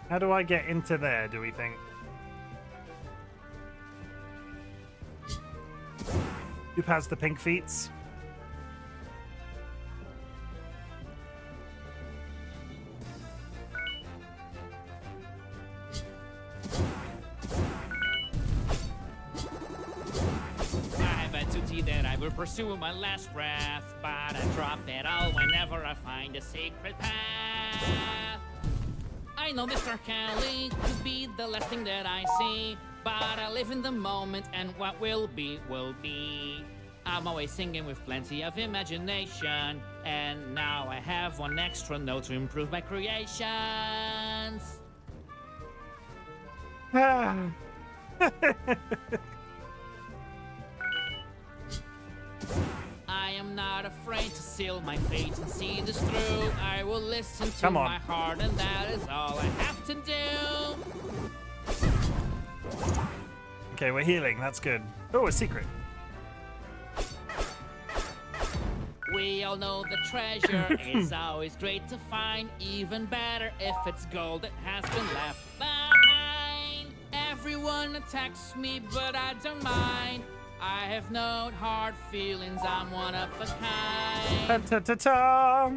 How do I get into there, do we think? Who has the pink feets? I have a duty that I will pursue my last breath, but I drop it all whenever I find a secret path. I know this dark alley could be the last thing that I see, but I live in the moment and what will be, will be. I'm always singing with plenty of imagination, and now I have one extra note to improve my creations. I am not afraid to seal my fate and see this through. I will listen to my heart, and that is all I have to do. Okay, we're healing. That's good. Oh, a secret. We all know the treasure is always great to find. Even better if it's gold that has been left behind. Everyone attacks me, but I don't mind. I have no hard feelings, I'm one of a kind. Ta-ta-ta-ta!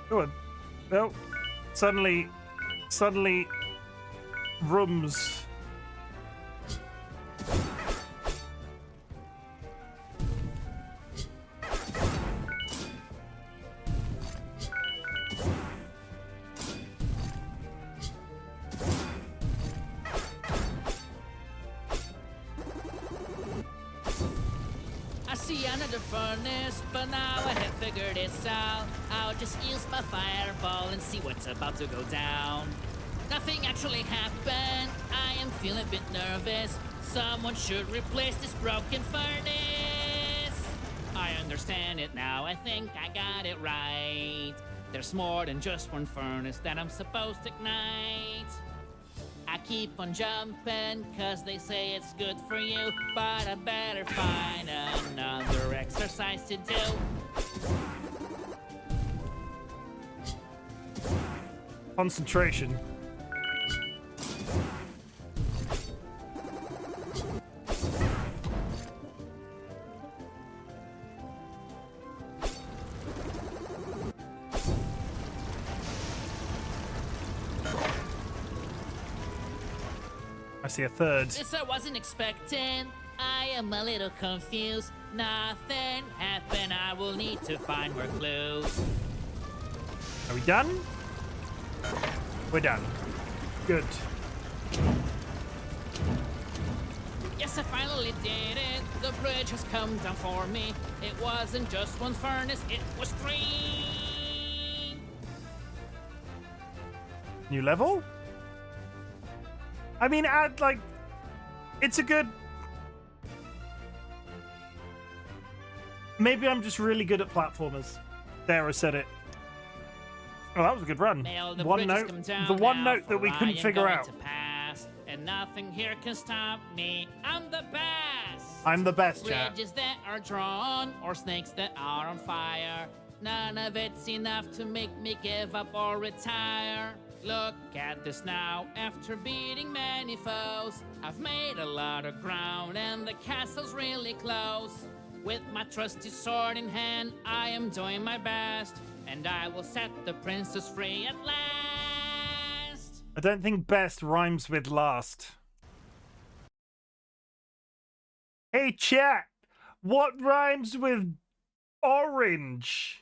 Good. Oh, suddenly, rooms. Another furnace, but now I have figured it out. I'll just use my fireball and see what's about to go down. Nothing actually happened. I am feeling a bit nervous. Someone should replace this broken furnace. I understand it now. I think I got it right. There's more than just one furnace that I'm supposed to ignite. I keep on jumping, cause they say it's good for you, but I better find another exercise to do. Concentration. I see a third. This I wasn't expecting. I am a little confused. Nothing happened. I will need to find more clues. Are we done? We're done. Good. Yes, I finally did it. The bridge has come down for me. It wasn't just one furnace, it was 3. New level? I mean, add, like, it's a good... Maybe I'm just really good at platformers. There, I said it. Oh, that was a good run. Well, the One bridge has note, come down the one now, note that we for I couldn't am figure going out. to pass, and nothing here can stop me. I'm the best. I'm the best, chat. Bridges that are drawn, or snakes that are on fire. None of it's enough to make me give up or retire. Look at this now, after beating many foes. I've made a lot of ground and the castle's really close. With my trusty sword in hand, I am doing my best. And I will set the princess free at last. I don't think best rhymes with last. Hey, chat! What rhymes with orange?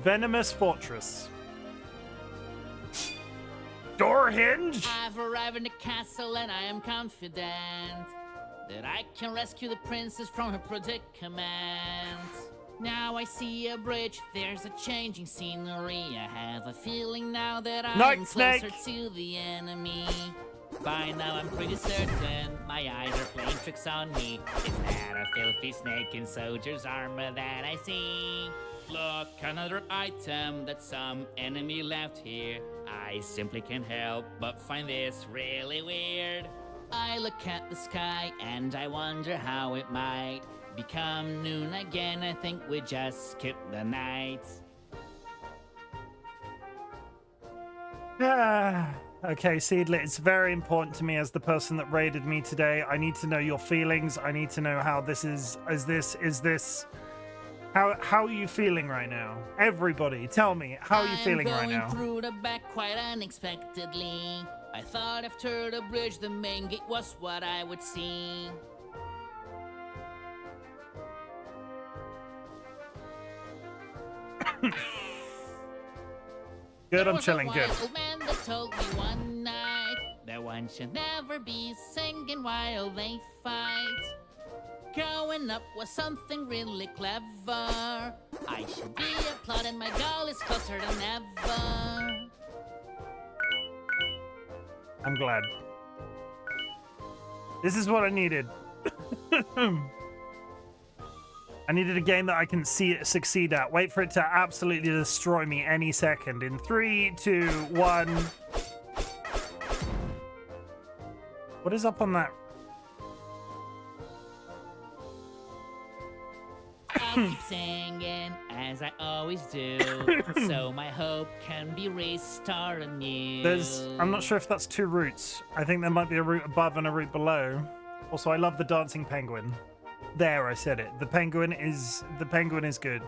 Venomous Fortress. Door hinge? I've arrived in the castle and I am confident that I can rescue the princess from her predicament. Now I see a bridge, there's a changing scenery. I have a feeling now that I'm Night closer snake. to the enemy. By now I'm pretty certain my eyes are playing tricks on me. It's not a filthy snake in soldier's armor that I see. Look, another item that some enemy left here. I simply can't help but find this really weird. I look at the sky and I wonder how it might become noon again. I think we just skipped the night. Okay, Seedlit, it's very important to me as the person that raided me today. I need to know your feelings. I need to know how this is this... How are you feeling right now? Everybody, tell me, how are you feeling right now? I'm going through the back quite unexpectedly. I thought after the bridge, the main gate was what I would see. Good, I'm chilling, good. There was a wise old man that told me one night that one should never be singing while they fight. Growing up was something really clever. I should be applauded, my goal is closer than ever. I'm glad. This is what I needed. I needed a game that I can see it succeed at. Wait for it to absolutely destroy me any second. In 3, 2, 1. What is up on that? I'll keep singing as I always do, so my hope can be restored anew. I'm not sure if that's 2 routes. I think there might be a route above and a route below. Also, I love the dancing penguin. There, I said it. The penguin is good.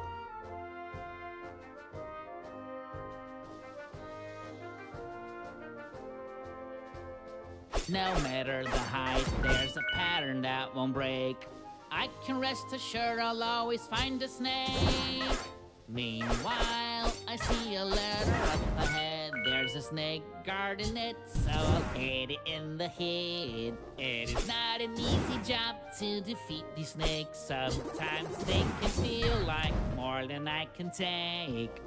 No matter the height, there's a pattern that won't break. I can rest assured I'll always find a snake. Meanwhile, I see a ladder up ahead. There's a snake guarding it, so I'll hit it in the head. It is not an easy job to defeat these snakes. Sometimes they can feel like more than I can take.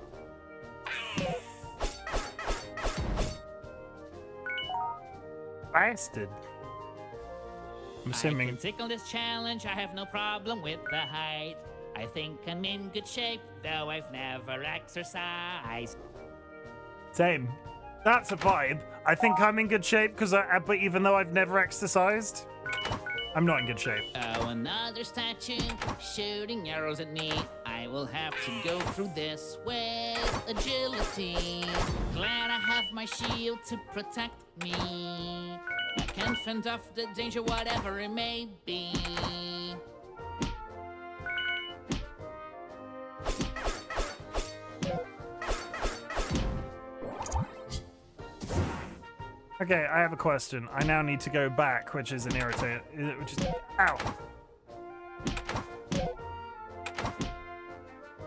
Bastard. I'm I assuming. can tickle this challenge, I have no problem with the height. I think I'm in good shape, though I've never exercised. Same. That's a vibe. I think I'm in good shape because but even though I've never exercised, I'm not in good shape. Oh, another statue shooting arrows at me. I will have to go through this with agility. Glad I have my shield to protect me. I can fend off the danger, whatever it may be. Okay, I have a question. I now need to go back, which is an irritant. Which is ow.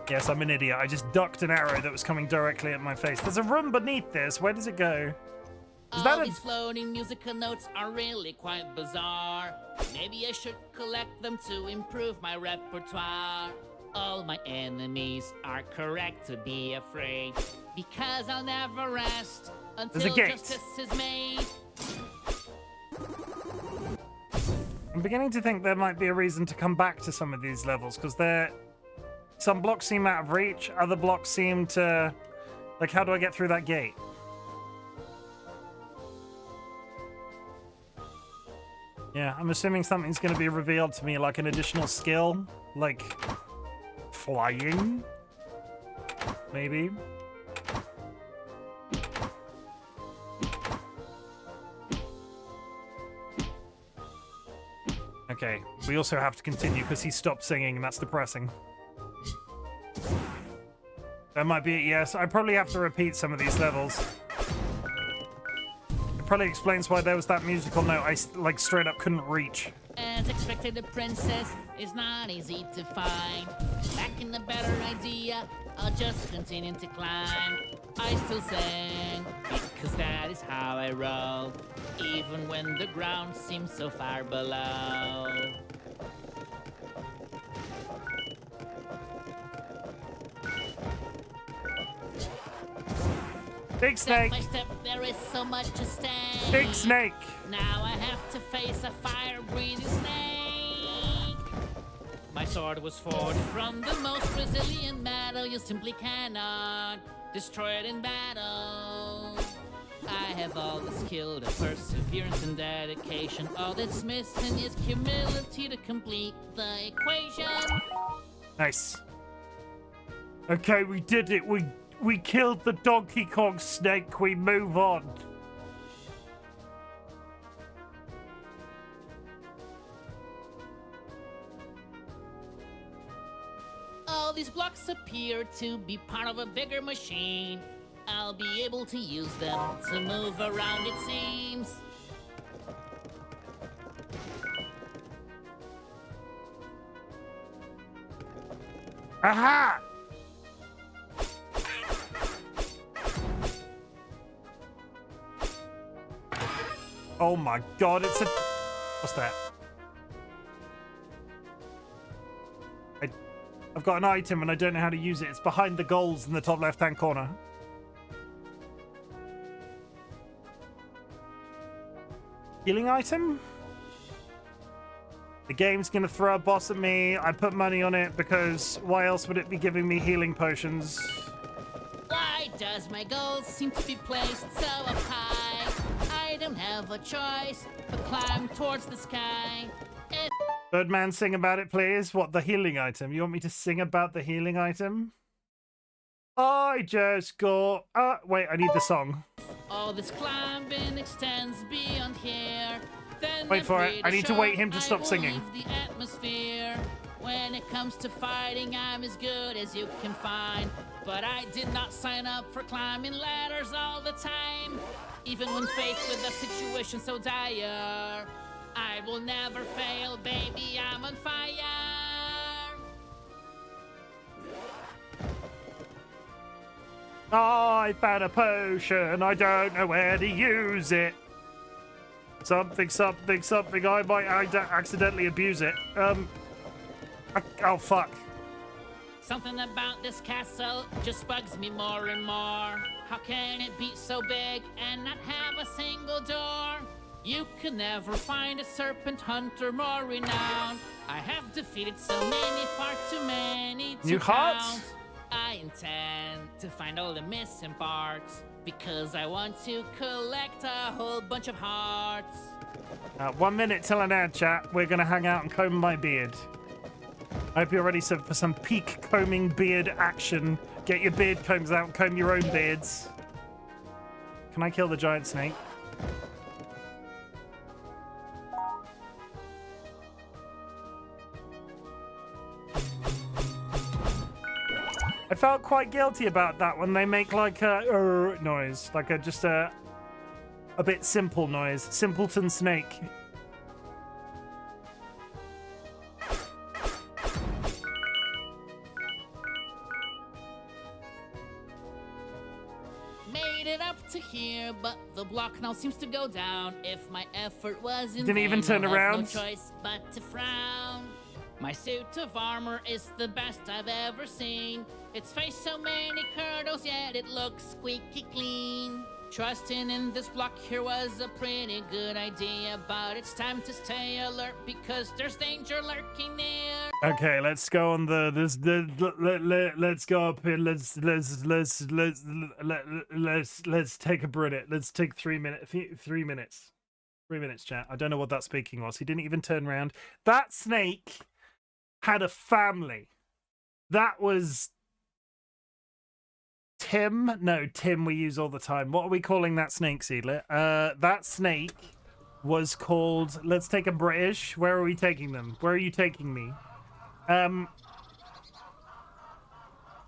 Yes, I'm an idiot. I just ducked an arrow that was coming directly at my face. There's a room beneath this. Where does it go? Is that These floating musical notes are really quite bizarre. Maybe I should collect them to improve my repertoire. All my enemies are correct to be afraid, because I'll never rest until justice is made. I'm beginning to think there might be a reason to come back to some of these levels, because some blocks seem out of reach, other blocks seem to... Like, how do I get through that gate? Yeah, I'm assuming something's going to be revealed to me, like an additional skill, like flying, maybe. Okay, we also have to continue because he stopped singing, and that's depressing. That might be it, yes. I probably have to repeat some of these levels. It probably explains why there was that musical note I, like, straight up couldn't reach. As expected, the princess is not easy to find. Lacking a better idea, I'll just continue to climb. I still sing, because that is how I roll, even when the ground seems so far below. Big snake! Step by step, there is so much to stay. Big snake! Now I have to face a fire-breathing snake. My sword was forged from the most resilient metal. You simply cannot destroy it in battle. I have all the skill, the perseverance and dedication. All that's missing is humility to complete the equation. Nice. Okay, we did it. We killed the Donkey Kong snake. We move on. All these blocks appear to be part of a bigger machine. I'll be able to use them to move around, it seems. Aha! Oh my god, it's a... What's that? I've got an item and I don't know how to use it. It's behind the goals in the top left-hand corner. Healing item? The game's gonna throw a boss at me. I put money on it because why else would it be giving me healing potions? Why does my goal seem to be placed so up high? I don't have a choice but climb towards the sky. Birdman, sing about it, please. What, the healing item? You want me to sing about the healing item? I just got... wait, I need the song. All this climbing extends beyond here. Then Wait for it. I need to wait him to stop singing. The atmosphere. When it comes to fighting, I'm as good as you can find. But I did not sign up for climbing ladders all the time. Even when faced with a situation so dire, I will never fail, baby, I'm on fire. I found a potion. I don't know where to use it. Something, something, something. I might accidentally abuse it. Oh, fuck. Something about this castle just bugs me more and more. How can it be so big and not have a single door? You could never find a serpent hunter more renowned. I have defeated so many, far too many. New heart? count. I intend to find all the missing parts because I want to collect a whole bunch of hearts. 1 minute till an ad chat. We're gonna hang out and comb my beard. I hope you're ready for some peak combing beard action. Get your beard combs out and comb your own beards. Can I kill the giant snake? I felt quite guilty about that when they make like a noise, like just a bit simple noise. Simpleton snake. Made it up to here, but the block now seems to go down. If my effort was in Didn't vain, even turn I'll have around. no choice but to frown. My suit of armor is the best I've ever seen. It's faced so many hurdles, yet it looks squeaky clean. Trusting in this block here was a pretty good idea, but it's time to stay alert because there's danger lurking near. Okay, let's go on let's go up here. Let's take a minute. Let's take 3 minutes. 3 minutes. 3 minutes, chat. I don't know what that speaking was. He didn't even turn around. That snake had a family. That was Tim. No, Tim we use all the time. What are we calling that snake, Seedlet? That snake was called, let's take a British. Where are we taking them? Where are you taking me?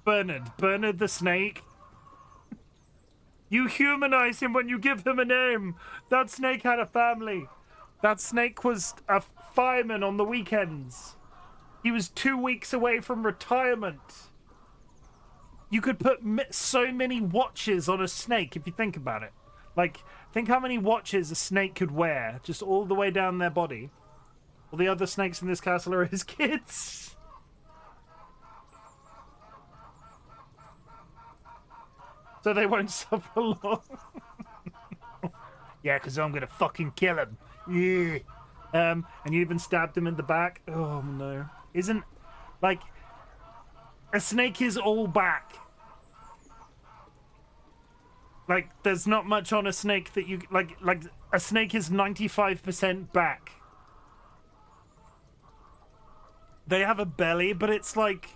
Bernard the snake. You humanize him when you give him a name. That snake had a family. That snake was a fireman on the weekends. He was 2 weeks away from retirement. You could put so many watches on a snake if you think about it. Like, think how many watches a snake could wear just all the way down their body. All the other snakes in this castle are his kids. So they won't suffer long. Yeah, because I'm going to fucking kill him. Yeah. And you even stabbed him in the back. Oh, no. Isn't, like, a snake is all back. Like, there's not much on a snake that you, like a snake is 95% back. They have a belly, but it's like,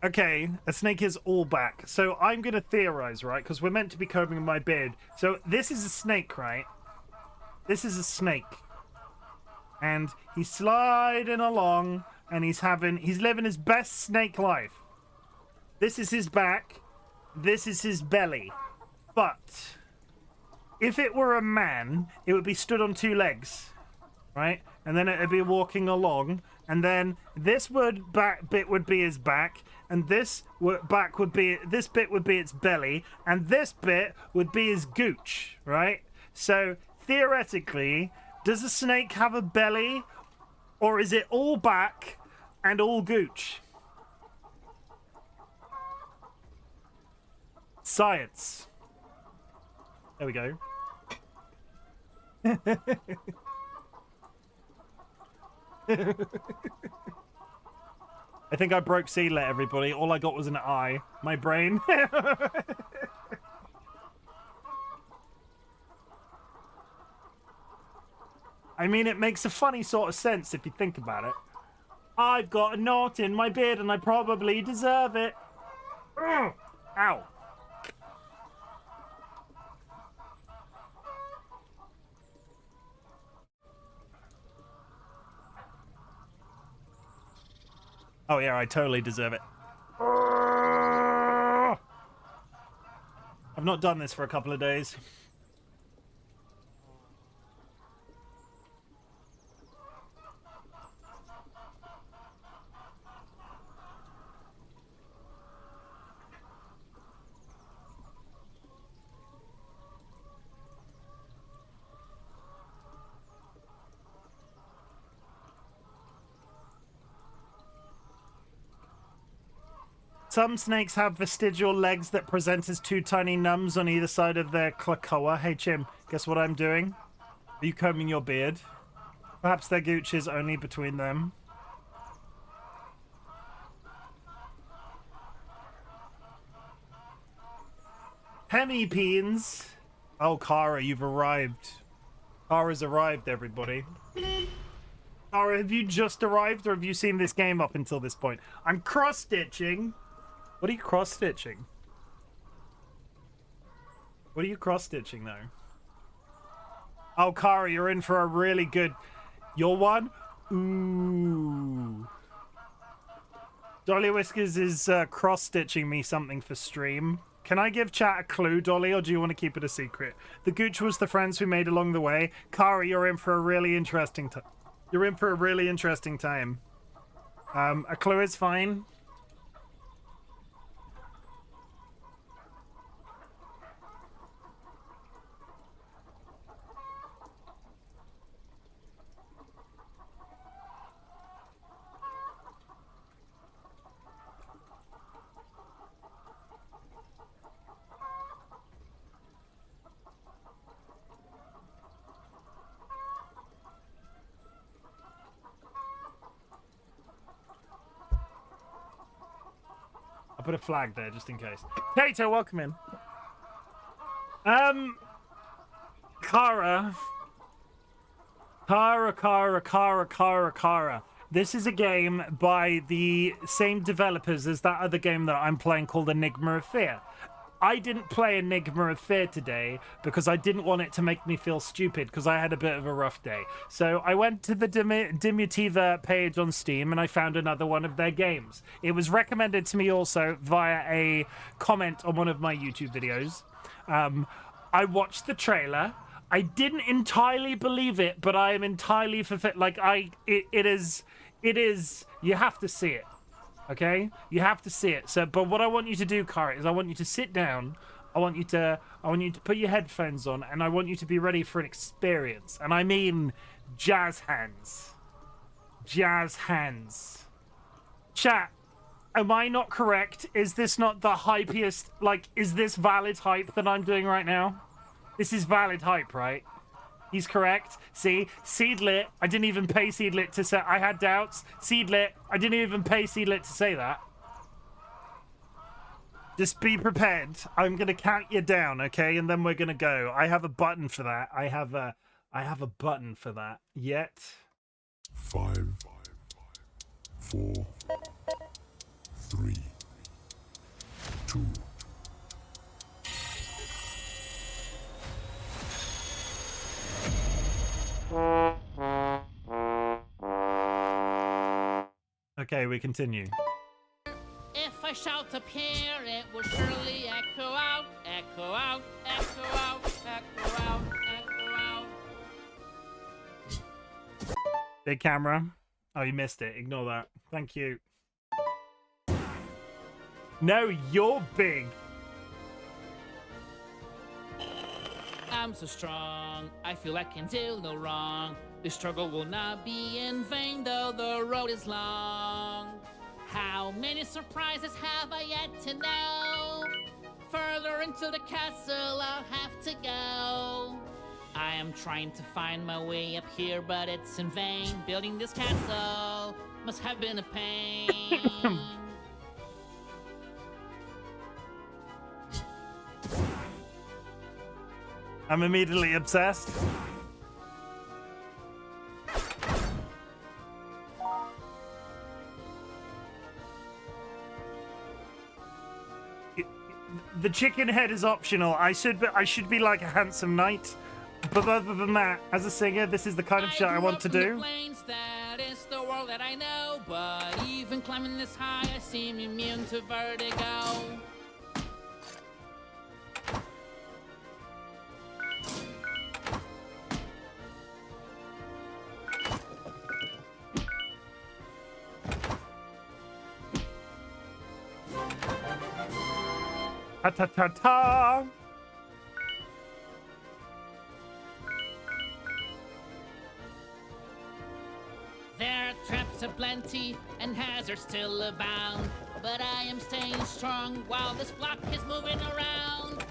okay, a snake is all back. So I'm going to theorize, right? Because we're meant to be combing my beard. So this is a snake, right? This is a snake. And he's sliding along, and he's living his best snake life. This is his back. This is his belly. But if it were a man, it would be stood on 2 legs, right? And then it would be walking along, and then this bit would be his back, and this bit would be its belly, and this bit would be his gooch, right? So theoretically, does a snake have a belly, or is it all back and all gooch? Science. There we go. I think I broke Seedlet, everybody. All I got was an eye. My brain. I mean, it makes a funny sort of sense if you think about it. I've got a knot in my beard and I probably deserve it. Ugh. Ow. Oh yeah, I totally deserve it. I've not done this for a couple of days. Some snakes have vestigial legs that present as 2 tiny nubs on either side of their clacoa. Hey, Chim, guess what I'm doing? Are you combing your beard? Perhaps their gooch is only between them. Hemipeens. Oh, Kara, you've arrived. Kara's arrived, everybody. Kara, have you just arrived, or have you seen this game up until this point? I'm cross-stitching. What are you cross-stitching? What are you cross-stitching, though? Oh, Kara, you're in for a really good... Your one? Ooh. DollyWhiskers is cross-stitching me something for stream. Can I give chat a clue, Dolly, or do you want to keep it a secret? The Gooch was the friends we made along the way. Kara, you're in for a really interesting time. You're in for a really interesting time. A clue is fine. I'll put a flag there just in case. Kato, welcome in. Kara. This is a game by the same developers as that other game that I'm playing called Enigma of Fear. I didn't play Enigma of Fear today because I didn't want it to make me feel stupid because I had a bit of a rough day. So I went to the dumativa page on Steam and I found another one of their games. It was recommended to me also via a comment on one of my YouTube videos. I watched the trailer. I didn't entirely believe it, but I am entirely fulfilled. Like, it is, you have to see it. Okay, you have to see it. So, but what I want you to do, Kara, is I want you to sit down. I want you to put your headphones on, and I want you to be ready for an experience. And I mean, jazz hands. Jazz hands. Chat, am I not correct? Is this not the hypiest? Like, is this valid hype that I'm doing right now? This is valid hype, right? He's correct. See, Seedlit. I didn't even pay Seedlit to say. I had doubts. Seedlit. I didn't even pay Seedlit to say that. Just be prepared. I'm gonna count you down, okay, and then we're gonna go. I have a button for that. I have a button for that. Yet. 5, 4, 3, 2. Okay, we continue. If I shout up here, it will surely echo out, echo out, echo out, echo out, echo out. Big camera. Oh, you missed it. Ignore that. Thank you. No, you're big. I'm so strong, I feel I can do no wrong. This struggle will not be in vain, though the road is long. How many surprises have I yet to know? Further into the castle I'll have to go. I am trying to find my way up here, but it's in vain. Building this castle must have been a pain. I'm immediately obsessed. The chicken head is optional. I should be like a handsome knight. But other than that, as a singer, this is the kind of shit I want to do. Plains, that is the world that I know, but even climbing this high, I seem immune to vertigo. Ta ta ta ta. There are traps aplenty and hazards still abound, but I am staying strong while this block is moving around.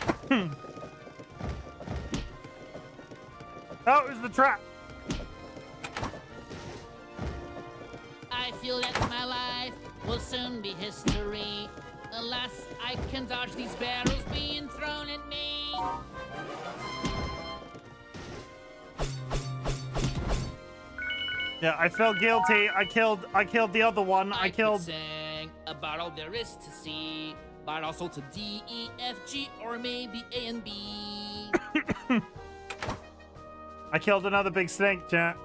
Oh, it was the trap. I feel that my life will soon be history. Alas, I can dodge these barrels being thrown at me. Yeah, I felt guilty. I killed the other one. I killed. Could sing about all there is to see, but also to D, E, F, G, or maybe A and B. I killed another big snake, chat.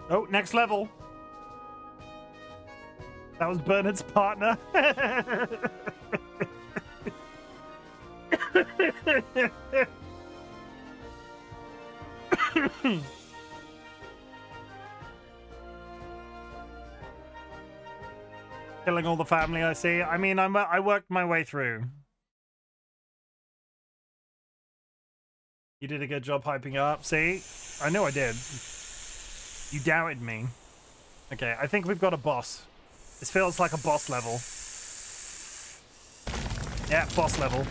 Oh, next level. That was Bernard's partner. Killing all the family, I see. I mean, I worked my way through. You did a good job hyping up. See? I know I did. You doubted me. Okay, I think we've got a boss. This feels like a boss level. Yeah, boss level.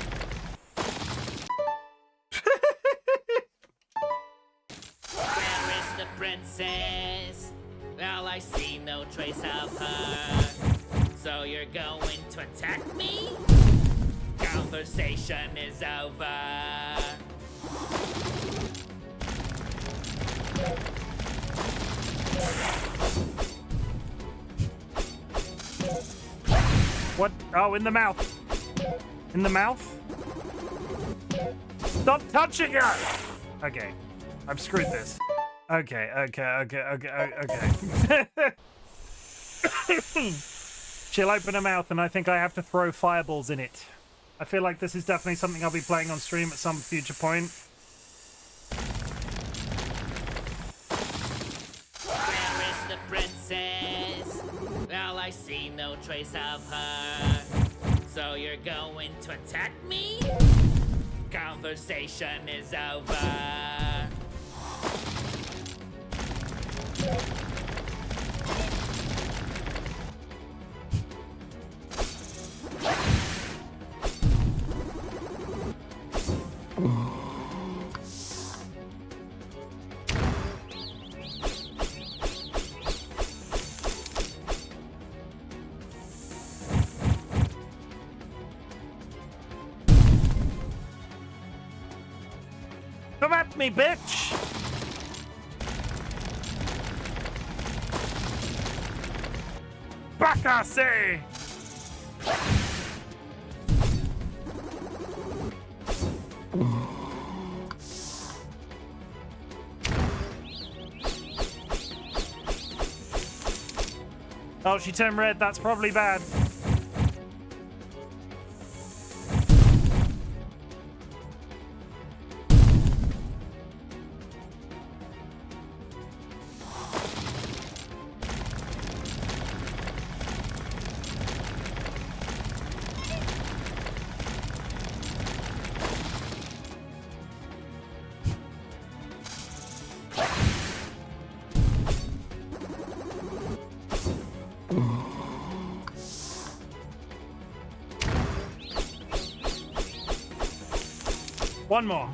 Where is the princess? Well, I see no trace of her. So you're going to attack me? Conversation is over. What? Oh, in the mouth. In the mouth? Stop touching her! Okay. I've screwed this. Okay. She'll open her mouth and I think I have to throw fireballs in it. I feel like this is definitely something I'll be playing on stream at some future point. Where is the princess? Well, I see no trace of her. So you're going to attack me? Conversation is over. Come at me, bitch! Back, I say! Oh, she turned red. That's probably bad. One more.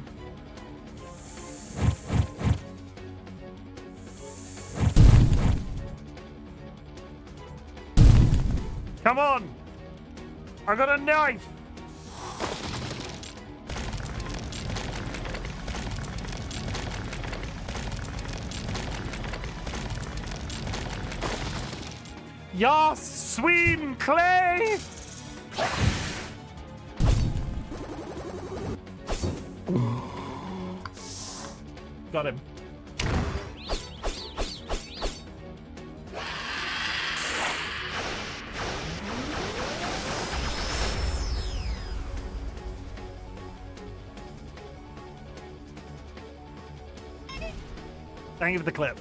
Come on! I got a knife! Yas, Sween, Clay! Got him. Thank you for the clip.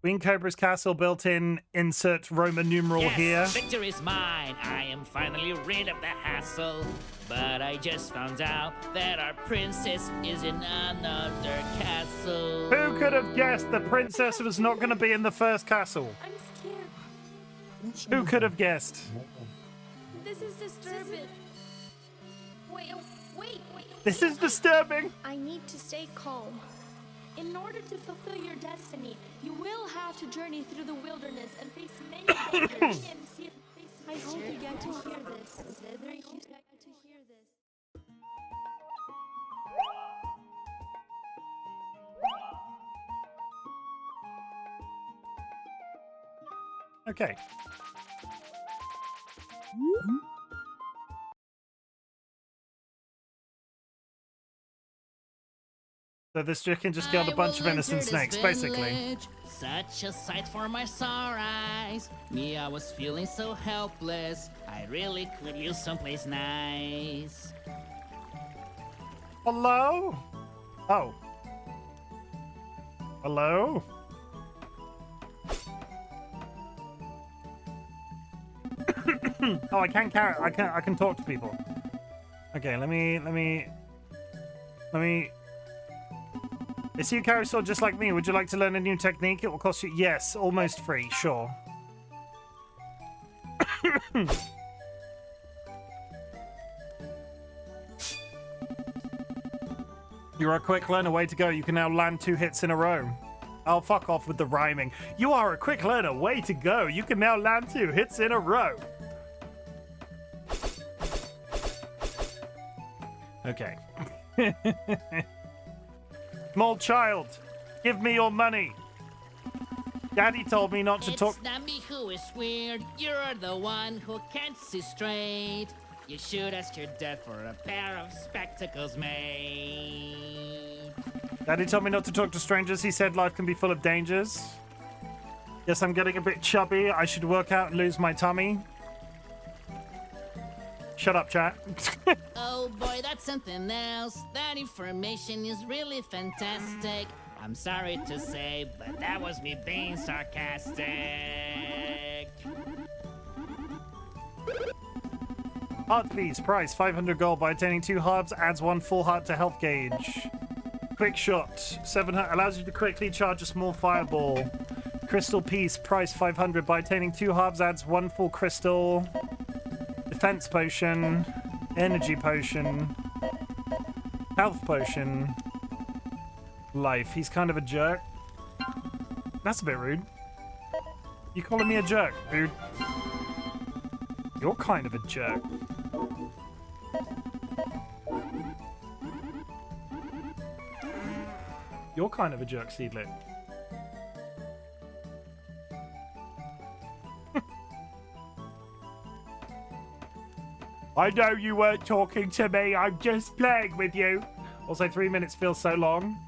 Queen Cobra's castle built in, insert Roman numeral Yes, here. victory is mine. I am finally rid of the hassle. But I just found out that our princess is in another castle. Who could have guessed the princess was not going to be in the first castle? I'm scared. Who could have guessed? This is disturbing. Wait. This is disturbing. I need to stay calm. In order to fulfill your destiny, you will have to journey through the wilderness and face many dangers. I hope you get to hear this. Okay. So this chicken just killed a bunch of innocent snakes, basically. Such a sight for my sore eyes. Me, I was feeling so helpless. I really could use someplace nice. Hello? Oh. Hello? Oh, I can carry. I can talk to people. Okay, let me. Is you carry sword just like me? Would you like to learn a new technique? It will cost you. Yes, almost free. Sure. You're a quick learner. Way to go. You can now land 2 hits in a row. Oh, fuck off with the rhyming. You are a quick learner. Way to go. You can now land 2 hits in a row. Okay. Small child, give me your money. Daddy told me not to talk. It's not me who is weird. You're the one who can't see straight. You should ask your dad for a pair of spectacles made. Daddy told me not to talk to strangers. He said life can be full of dangers. Yes, I'm getting a bit chubby. I should work out and lose my tummy. Shut up, chat. Oh boy, that's something else. That information is really fantastic. I'm sorry to say, but that was me being sarcastic. Heart piece, price 500 gold. By attaining 2 hearts, adds 1 full heart to health gauge. Quick shot, 700, allows you to quickly charge a small fireball. Crystal piece, price 500. By attaining 2 halves, adds 1 full crystal. Defense potion, energy potion, health potion, life. He's kind of a jerk. That's a bit rude. You calling me a jerk, dude? You're kind of a jerk. You're kind of a jerk, Seedlit. I know you weren't talking to me. I'm just playing with you. Also, 3 minutes feels so long.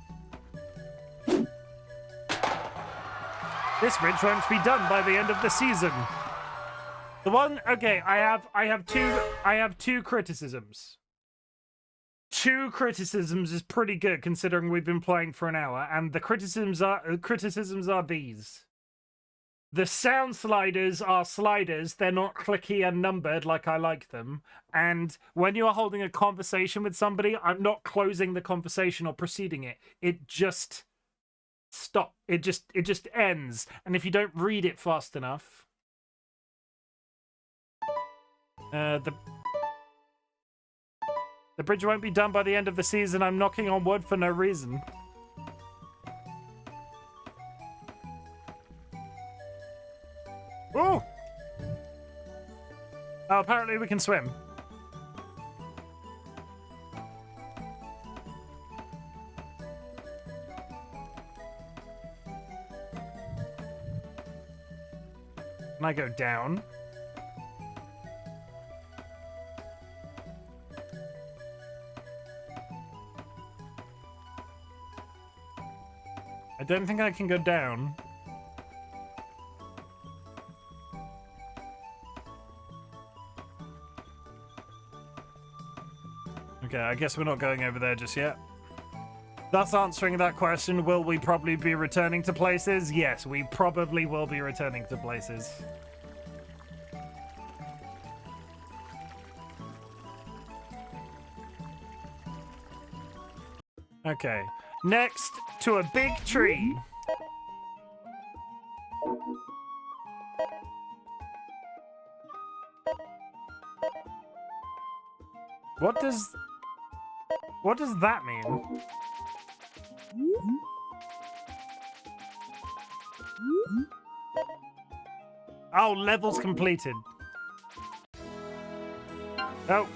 This bridge won't be done by the end of the season. The one, okay, I have two criticisms. 2 criticisms is pretty good considering we've been playing for an hour, and the criticisms are these. The sound sliders are sliders. They're not clicky and numbered like I like them. And when you are holding a conversation with somebody, I'm not closing the conversation or proceeding it. It just stops. It just ends. And if you don't read it fast enough, the bridge won't be done by the end of the season. I'm knocking on wood for no reason. Oh! Oh, apparently we can swim. Can I go down? I don't think I can go down. Okay, I guess we're not going over there just yet. Thus answering that question, will we probably be returning to places? Yes, we probably will be returning to places. Okay. Next to a big tree. What does that mean? Oh, levels completed. Oh.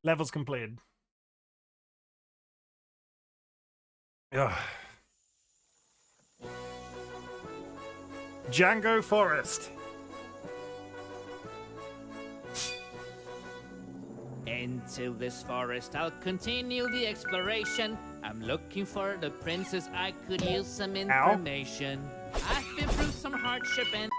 Levels completed. Ugh. Django Forest. Into this forest, I'll continue the exploration. I'm looking for the princess. I could use some information. I've been through some hardship and...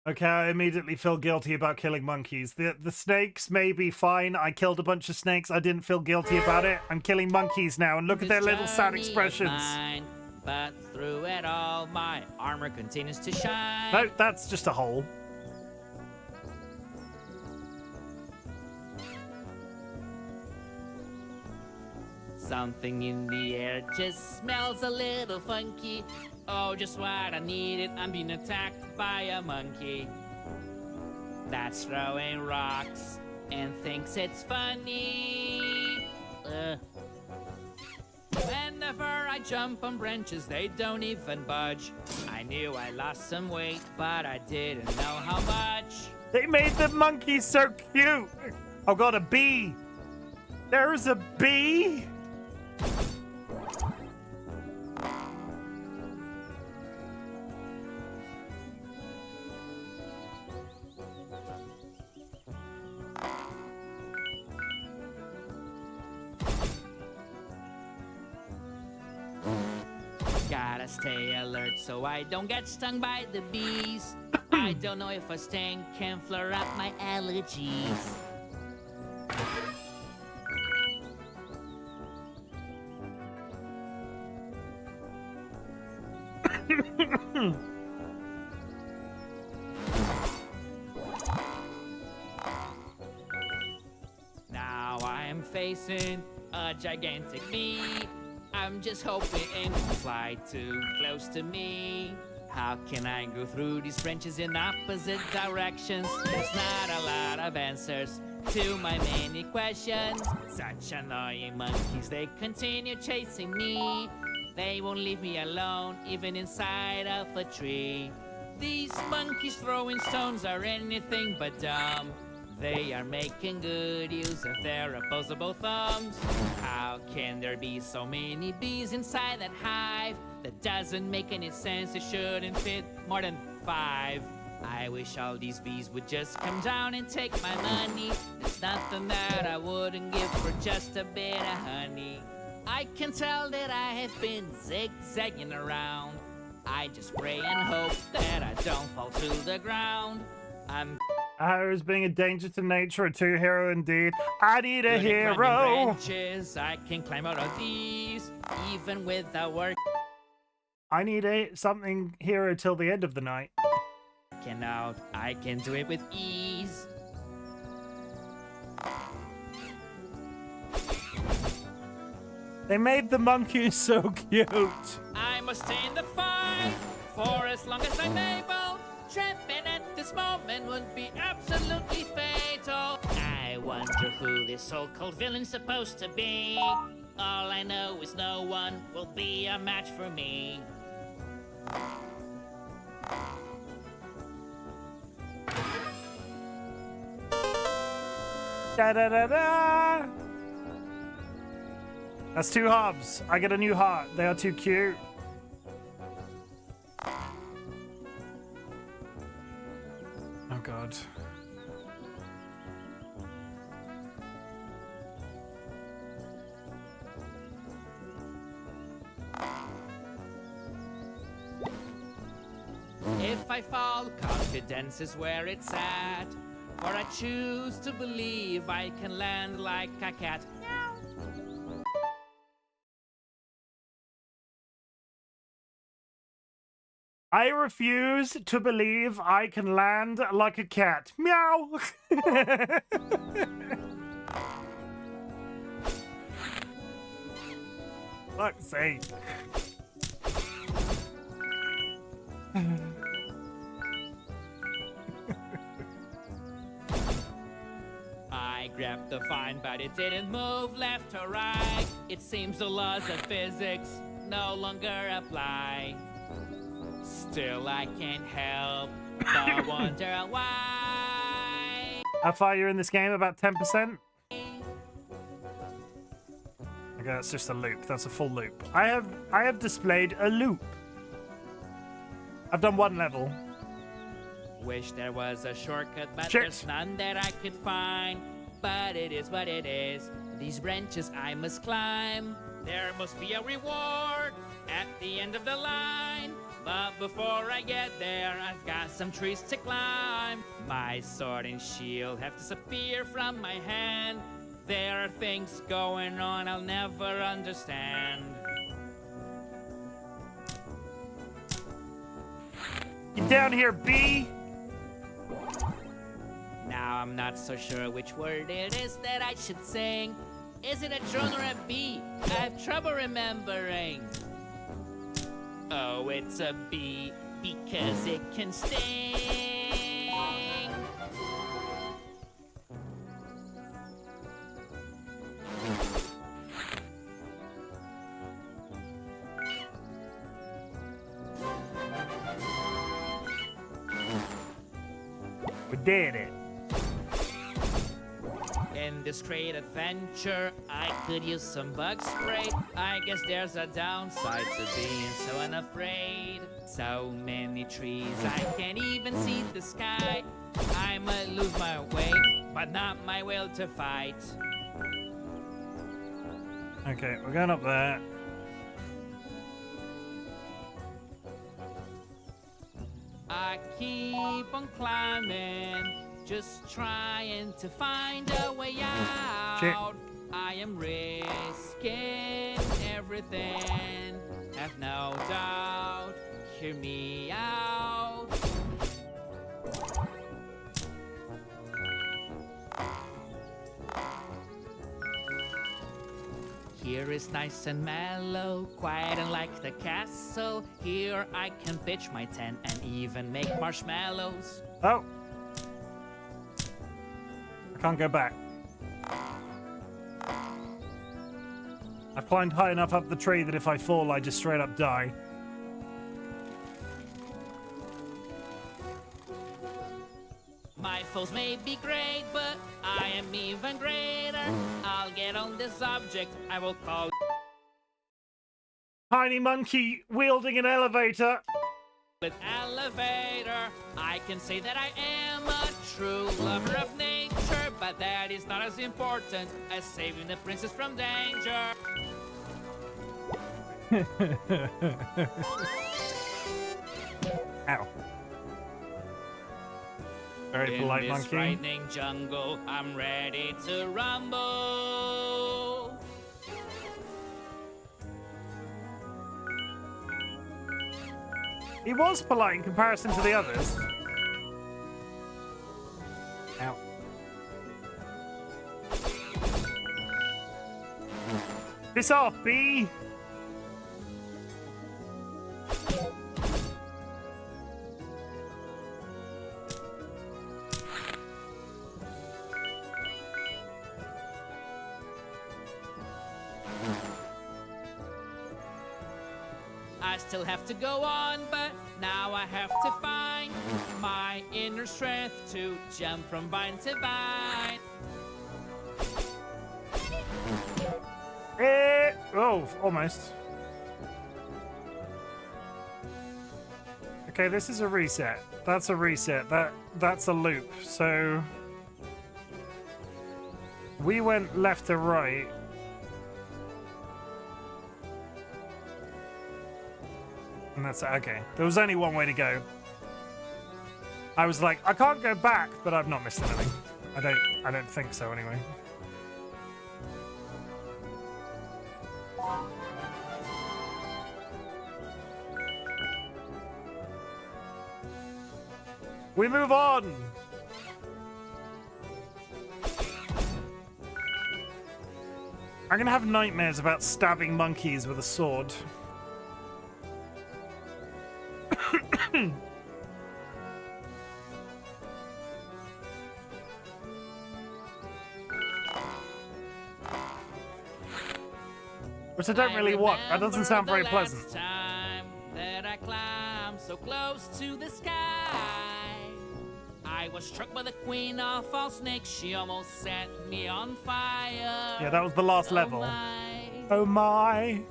Okay, I immediately feel guilty about killing monkeys. The snakes may be fine. I killed a bunch of snakes. I didn't feel guilty about it. I'm killing monkeys now, and look at their little sad expressions. Mine, but through it all, my armor continues to shine. No, that's just a hole. Something in the air just smells a little funky. Oh, just what I needed. I'm being attacked by a monkey that's throwing rocks and thinks it's funny. Whenever I jump on branches, they don't even budge. I knew I lost some weight, but I didn't know how much. They made the monkey so cute. Oh god, a bee. There's a bee. Gotta stay alert so I don't get stung by the bees. I don't know if a sting can flare up my allergies. Now I'm facing a gigantic bee. I'm just hoping it won't fly too close to me. How can I go through these branches in opposite directions? There's not a lot of answers to my many questions. Such annoying monkeys, they continue chasing me. They won't leave me alone, even inside of a tree. These monkeys throwing stones are anything but dumb. They are making good use of their opposable thumbs. How can there be so many bees inside that hive? That doesn't make any sense, it shouldn't fit more than 5. I wish all these bees would just come down and take my money. There's nothing that I wouldn't give for just a bit of honey. I can tell that I have been zigzagging around. I just pray and hope that I don't fall to the ground. Is being a danger to nature a true hero indeed. I need a Good at hero. climbing branches, I can climb out of these, even without working I need something hero till the end of the night. out. I can do it with ease. They made the monkeys so cute. I must stay in the fight for as long as I'm able. Trapping at this moment would be absolutely fatal. I wonder who this so-called villain's supposed to be. All I know is no one will be a match for me. Da da da da. That's 2 hubs. I get a new heart. They are too cute. Oh god. If I fall, confidence is where it's at. For I choose to believe I can land like a cat. I refuse to believe I can land like a cat. Meow. Fuck's sake. I grabbed the vine, but it didn't move left or right. It seems the laws of physics no longer apply. Still, I can't help but wonder why. How far you're in this game? About 10%? Okay, that's just a loop. That's a full loop. I have displayed a loop. I've done one level. Wish there was a shortcut, but Shit. there's none that I could find. But it is what it is. These branches I must climb. There must be a reward at the end of the line. But before I get there, I've got some trees to climb. My sword and shield have disappeared from my hand. There are things going on I'll never understand. Get down here, B. Now I'm not so sure which word it is that I should sing. Is it a drone or a bee? I have trouble remembering. Oh, it's a bee because it can sting. We did it. In this great adventure, I could use some bug spray. I guess there's a downside to being so unafraid. So many trees, I can't even see the sky. I might lose my way, but not my will to fight. Okay, we're going up there. I keep on climbing, just trying to find a way out. Shit. I am risking everything, have no doubt. Hear me out. Here is nice and mellow, quiet and like the castle. Here I can pitch my tent and even make marshmallows. Oh. I can't go back. I've climbed high enough up the tree that if I fall, I just straight up die. My foes may be great, but I am even greater. I'll get on this object, I will call Tiny monkey wielding an elevator. it elevator. I can say that I am a true lover of nature, but that is not as important as saving the princess from danger. Ow. Very In polite this monkey. frightening jungle, I'm ready to rumble. He was polite in comparison to the others. Ow. Piss off, bee! I still have to go on, but now I have to find my inner strength to jump from vine to vine. Oh, almost. Okay, this is a reset. That's a reset. That's a loop. So we went left to right. And that's okay. There was only one way to go. I was like, I can't go back, but I've not missed anything. I don't think so anyway. We move on. I'm gonna have nightmares about stabbing monkeys with a sword. Which I don't really want. That doesn't sound very pleasant. Time that I climbed so close to the sky. I was struck by the queen of all snakes. She almost set me on fire. Yeah, that was the last level. My. Oh my.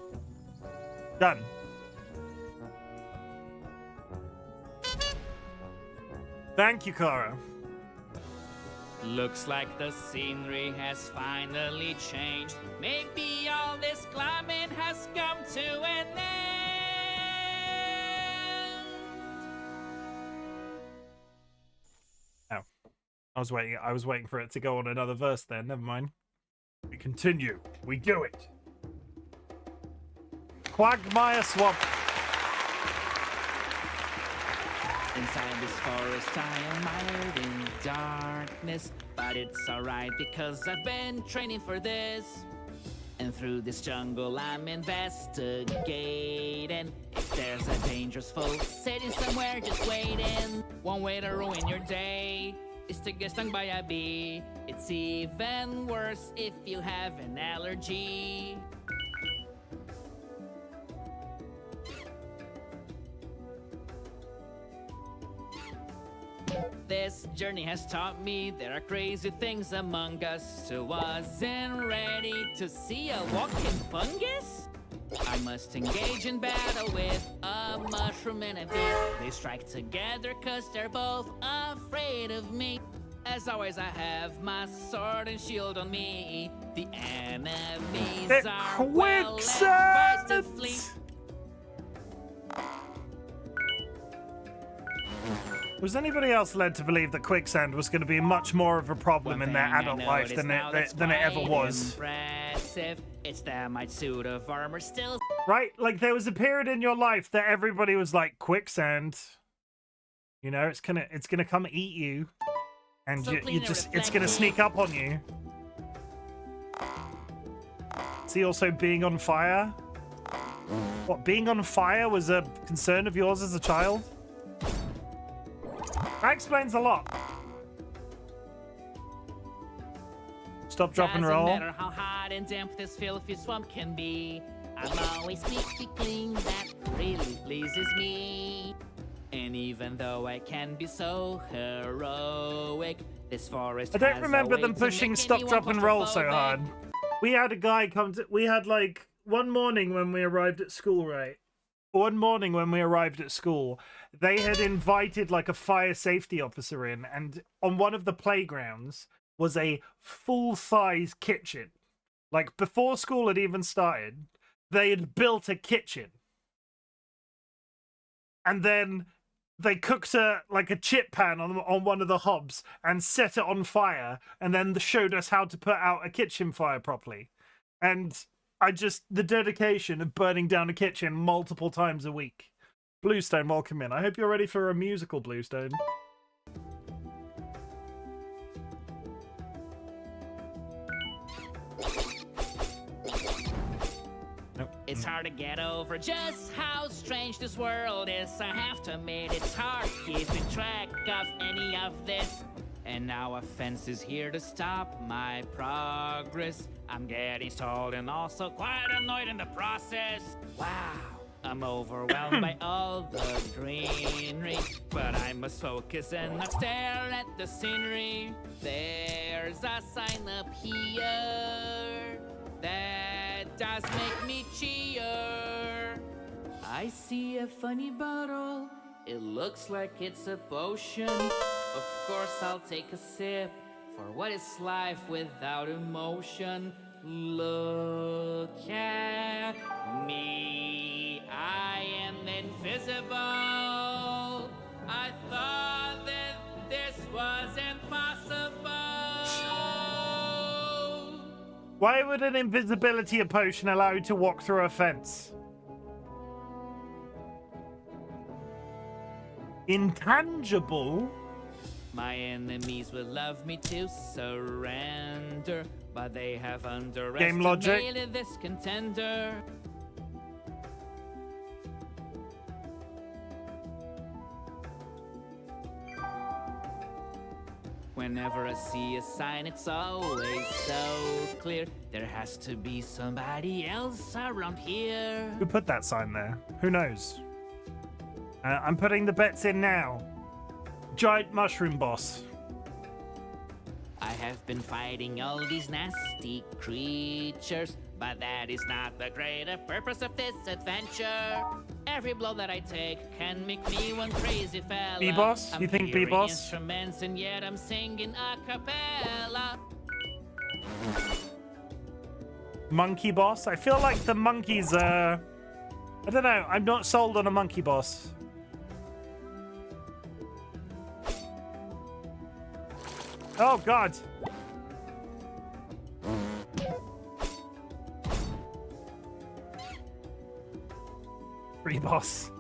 Done. Thank you, Kara. Looks like the scenery has finally changed. Maybe all this climbing has come to an end. Oh. I was waiting for it to go on another verse there. Never mind. We continue. We do it. Quagmire Swamp. Inside this forest I am mired in darkness, but it's alright because I've been training for this. And through this jungle I'm investigating. If there's a dangerous foe sitting somewhere just waiting. One way to ruin your day is to get stung by a bee. It's even worse if you have an allergy. This journey has taught me there are crazy things among us. So wasn't ready to see a walking fungus? I must engage in battle with a mushroom and a bee. They strike together cause they're both afraid of me. As always I have my sword and shield on me. The enemies are well advised to flee. Was anybody else led to believe that quicksand was going to be much more of a problem in their adult life than it ever was? Impressive. It's that my suit of armor still. Right? Like there was a period in your life that everybody was like, quicksand. You know, it's gonna come eat you, and So it's gonna sneak up on you. See, also being on fire. What, being on fire was a concern of yours as a child? That explains a lot. Stop, drop, and roll. Doesn't matter how hot and damp this filthy swamp can be. I'm always squeaky clean, that really pleases me. And even though I can be so heroic, this forest I don't has remember a way them to pushing make stop, anyone drop, and roll so claustrophobic. hard. We had a guy come to. We had like one morning when we arrived at school, right? One morning when we arrived at school, they had invited like a fire safety officer in, and on one of the playgrounds was a full-size kitchen. Like before school had even started, they had built a kitchen. And then they cooked a chip pan on one of the hobs and set it on fire, and then showed us how to put out a kitchen fire properly. And the dedication of burning down a kitchen multiple times a week. Bluestone, welcome in. I hope you're ready for a musical, Bluestone. Nope. It's hard to get over just how strange this world is. I have to admit it's hard keeping track of any of this. And now a fence is here to stop my progress. I'm getting stalled and also quite annoyed in the process. Wow, I'm overwhelmed by all the greenery. But I must focus and not stare at the scenery. There's a sign up here that does make me cheer. I see a funny bottle. It looks like it's a potion. Of course I'll take a sip. For what is life without emotion? Look at me. I am invisible. I thought that this was impossible. Why would an invisibility potion allow you to walk through a fence? Intangible? My enemies would love me to surrender, but they have Game logic. underestimated this contender. Whenever I see a sign, it's always so clear. There has to be somebody else around here. Who put that sign there? Who knows? I'm putting the bets in now. Giant mushroom boss. I have been fighting all these nasty creatures, but that is not the greater purpose of this adventure. Every blow that I take can make me one crazy fella. B-boss? You think hearing B-boss? instruments and yet I'm singing a cappella. Monkey boss? I feel like the monkeys I don't know. I'm not sold on a monkey boss. Oh, God. Free boss.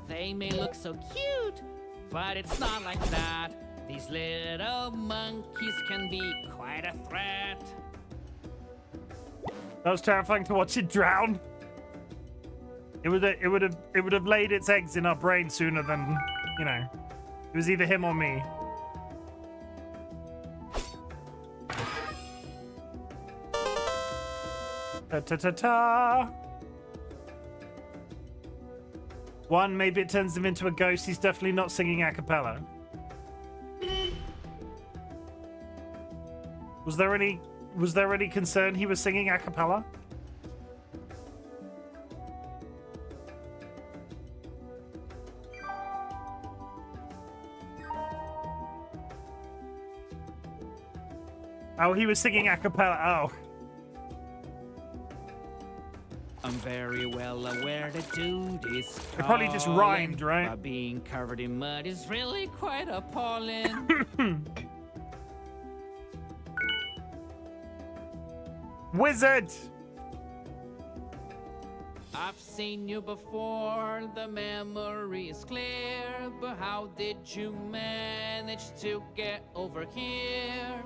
They may look so cute, but it's not like that. These little monkeys can be quite a threat. That was terrifying to watch it drown. It would have laid its eggs in our brain sooner than, you know. It was either him or me. Ta ta ta ta. One, maybe it turns him into a ghost. He's definitely not singing a cappella. Was there any concern he was singing a cappella? Oh, he was singing a cappella. Oh. I'm very well aware that duties It probably just rhymed, right? But being covered in mud is really quite appalling. Wizard! I've seen you before, the memory is clear, but how did you manage to get over here?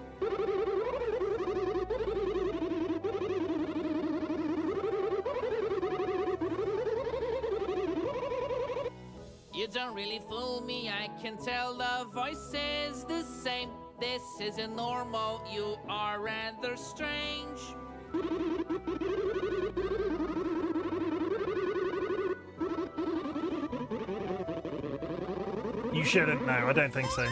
You don't really fool me, I can tell the voice is the same. This isn't normal, you are rather strange. You shouldn't know, I don't think so.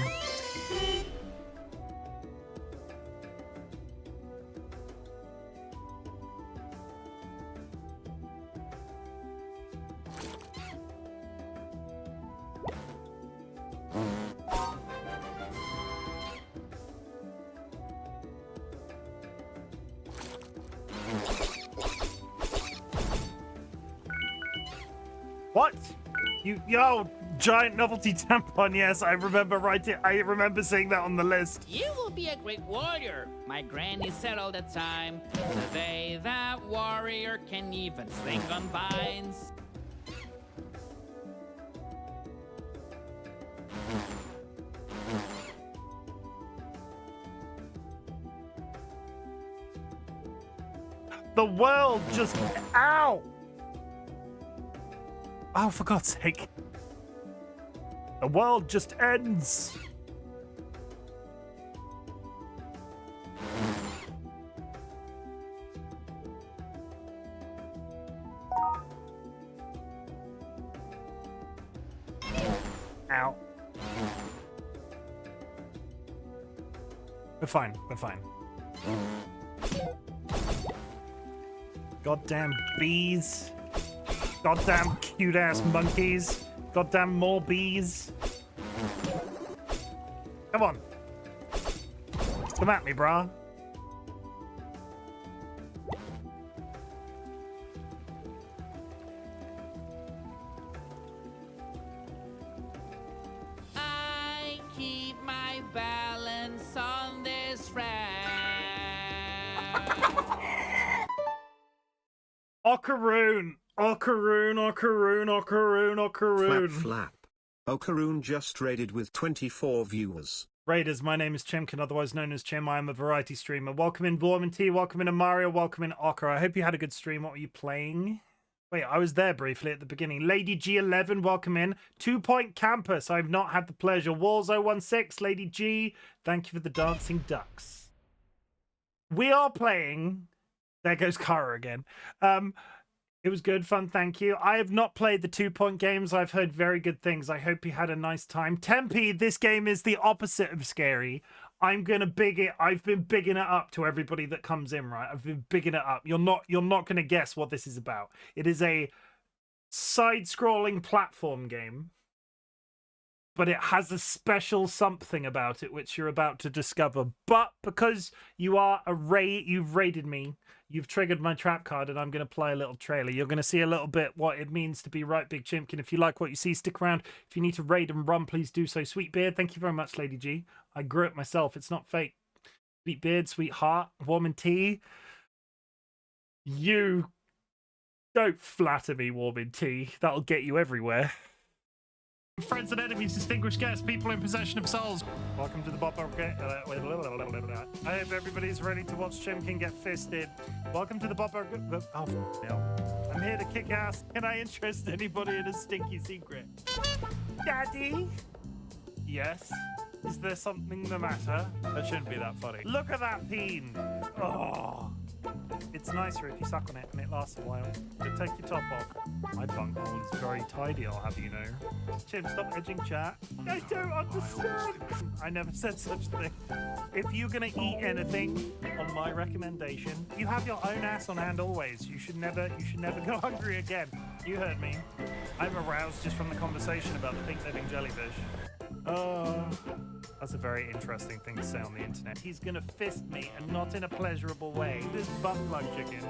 What? Yo, giant novelty tampon. Yes, I remember I remember seeing that on the list. You will be a great warrior. My granny said all the time, today that warrior can even swing on vines. The world just ow. Oh, for God's sake. The world just ends. Ow. We're fine. We're fine. Goddamn bees. Goddamn cute-ass monkeys. Goddamn more bees. Come on. Come at me, brah. I keep my balance on this raft. Occaroon. Occaroon, Occaroon, Occaroon, Flap Occaroon. flap. Okaroon just raided with 24 viewers. Raiders, my name is Chimken, otherwise known as Chim. I am a variety streamer. Welcome in Vorman T, welcome in Mario, welcome in Ocker. I hope you had a good stream. What were you playing? Wait, I was there briefly at the beginning. Lady G11, welcome in. 2 Point Campus, I've not had the pleasure. Walls016, Lady G, thank you for the dancing ducks. We are playing... There goes Kara again. It was good fun, thank you. I have not played the 2 Point games. I've heard very good things. I hope you had a nice time. Tempe, this game is the opposite of scary. I'm gonna big it. I've been bigging it up to everybody that comes in, right? I've been bigging it up. You're not gonna guess what this is about. It is a side-scrolling platform game, but it has a special something about it which you're about to discover. But because you are you've raided me, you've triggered my trap card, and I'm going to play a little trailer. You're going to see a little bit what it means to be RightBigChimken. If you like what you see, stick around. If you need to raid and run, please do so. Sweet Beard, thank you very much, Lady G. I grew it myself. It's not fake. Sweet Beard, Sweetheart, Warm Tea. You don't flatter me, Warm Tea. That'll get you everywhere. Friends and enemies, distinguished guests, people in possession of souls. Welcome to the Bot Brigade. I hope everybody's ready to watch Chimken get fisted. Welcome to the Bot Brigade. Oh, no. I'm here to kick ass. Can I interest anybody in a stinky secret? Daddy? Yes? Is there something the matter? That shouldn't be that funny. Look at that peen. Oh. It's nicer if you suck on it and it lasts a while. So take your top off. My bunghole is very tidy, I'll have you know. Chim, stop edging chat. I don't understand. I never said such a thing. If you're gonna eat anything, on my recommendation, you have your own ass on hand always. You should never go hungry again. You heard me. I'm aroused just from the conversation about the pink living jellyfish. Oh, that's a very interesting thing to say on the internet. He's gonna fist me, and not in a pleasurable way. This butt plug chicken.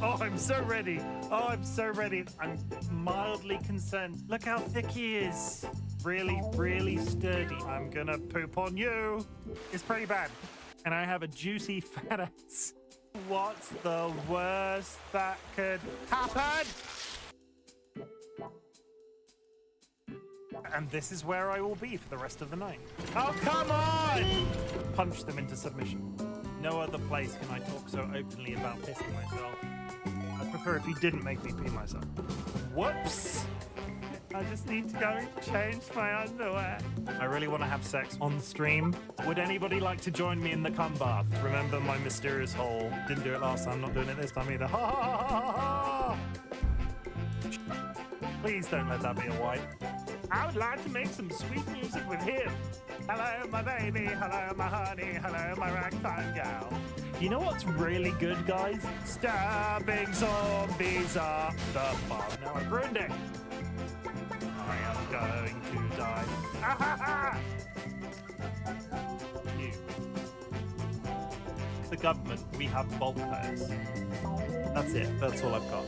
Oh, I'm so ready. Oh, I'm so ready. I'm mildly concerned. Look how thick he is. Really, really sturdy. I'm gonna poop on you. It's pretty bad. And I have a juicy fat ass. What's the worst that could happen? And this is where I will be for the rest of the night. Oh, come on! Punch them into submission. No other place can I talk so openly about pissing myself. I'd prefer if you didn't make me pee myself. Whoops! I just need to go change my underwear. I really want to have sex on stream. Would anybody like to join me in the cum bath? Remember my mysterious hole. Didn't do it last time, not doing it this time either. Ha ha ha ha ha! Please don't let that be a wipe. I would like to make some sweet music with him. Hello, my baby. Hello, my honey. Hello, my ragtime gal. You know what's really good, guys? Stabbing zombies up the bar. Now I've ruined it. I am going to die. Ah, ha, ha. You. The government, we have bulk hires. That's it. That's all I've got.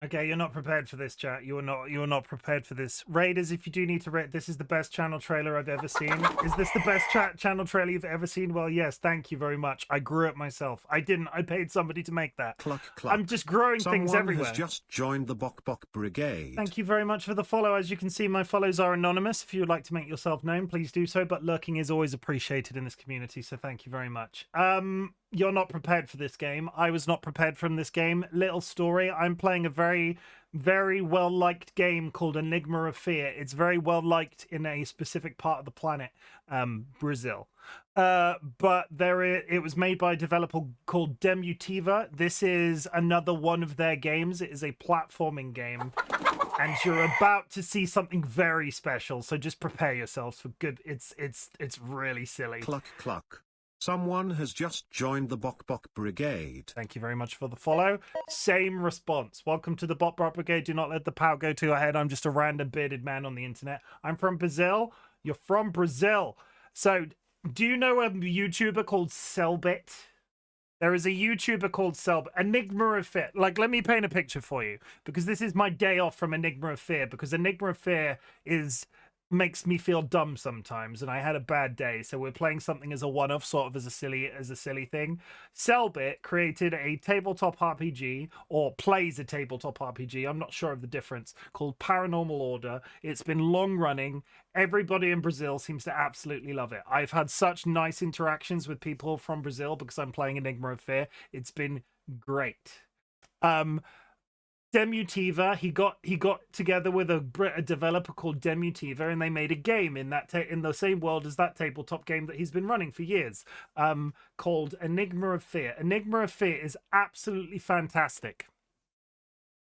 Okay, you're not prepared for this, chat. You are not prepared for this. Raiders, if you do need to rate, this is the best channel trailer I've ever seen. Is this the best channel trailer you've ever seen? Well, yes, thank you very much. I grew it myself. I didn't. I paid somebody to make that. Cluck, cluck. I'm just growing things everywhere. Someone has just joined the Bok Bok Brigade. Thank you very much for the follow. As you can see, my follows are anonymous. If you would like to make yourself known, please do so. But lurking is always appreciated in this community, so thank you very much. You're not prepared for this game. I was not prepared from this game. Little story. I'm playing a very, very well-liked game called Enigma of Fear. It's very well-liked in a specific part of the planet, Brazil. But it was made by a developer called Dumativa. This is another one of their games. It is a platforming game. And you're about to see something very special. So just prepare yourselves for good. It's really silly. Cluck, cluck. Someone has just joined the Bok Bok Brigade. Thank you very much for the follow. Same response. Welcome to the Bok Bok Brigade. Do not let the power go to your head. I'm just a random bearded man on the internet. I'm from Brazil. You're from Brazil. So, do you know a YouTuber called Selbit? There is a YouTuber called Selbit. Enigma of Fear. Like, let me paint a picture for you. Because this is my day off from Enigma of Fear. Because Enigma of Fear is makes me feel dumb sometimes, and I had a bad day, so we're playing something as a one-off, sort of as a silly thing. Cellbit created a tabletop RPG, or plays a tabletop RPG, I'm not sure of the difference, called Paranormal Order. It's been long running. Everybody in Brazil seems to absolutely love it. I've had such nice interactions with people from Brazil because I'm playing Enigma of Fear. It's been great. Dumativa, he got together with a developer called Dumativa, and they made a game in that in the same world as that tabletop game that he's been running for years, called Enigma of Fear. Enigma of Fear is absolutely fantastic.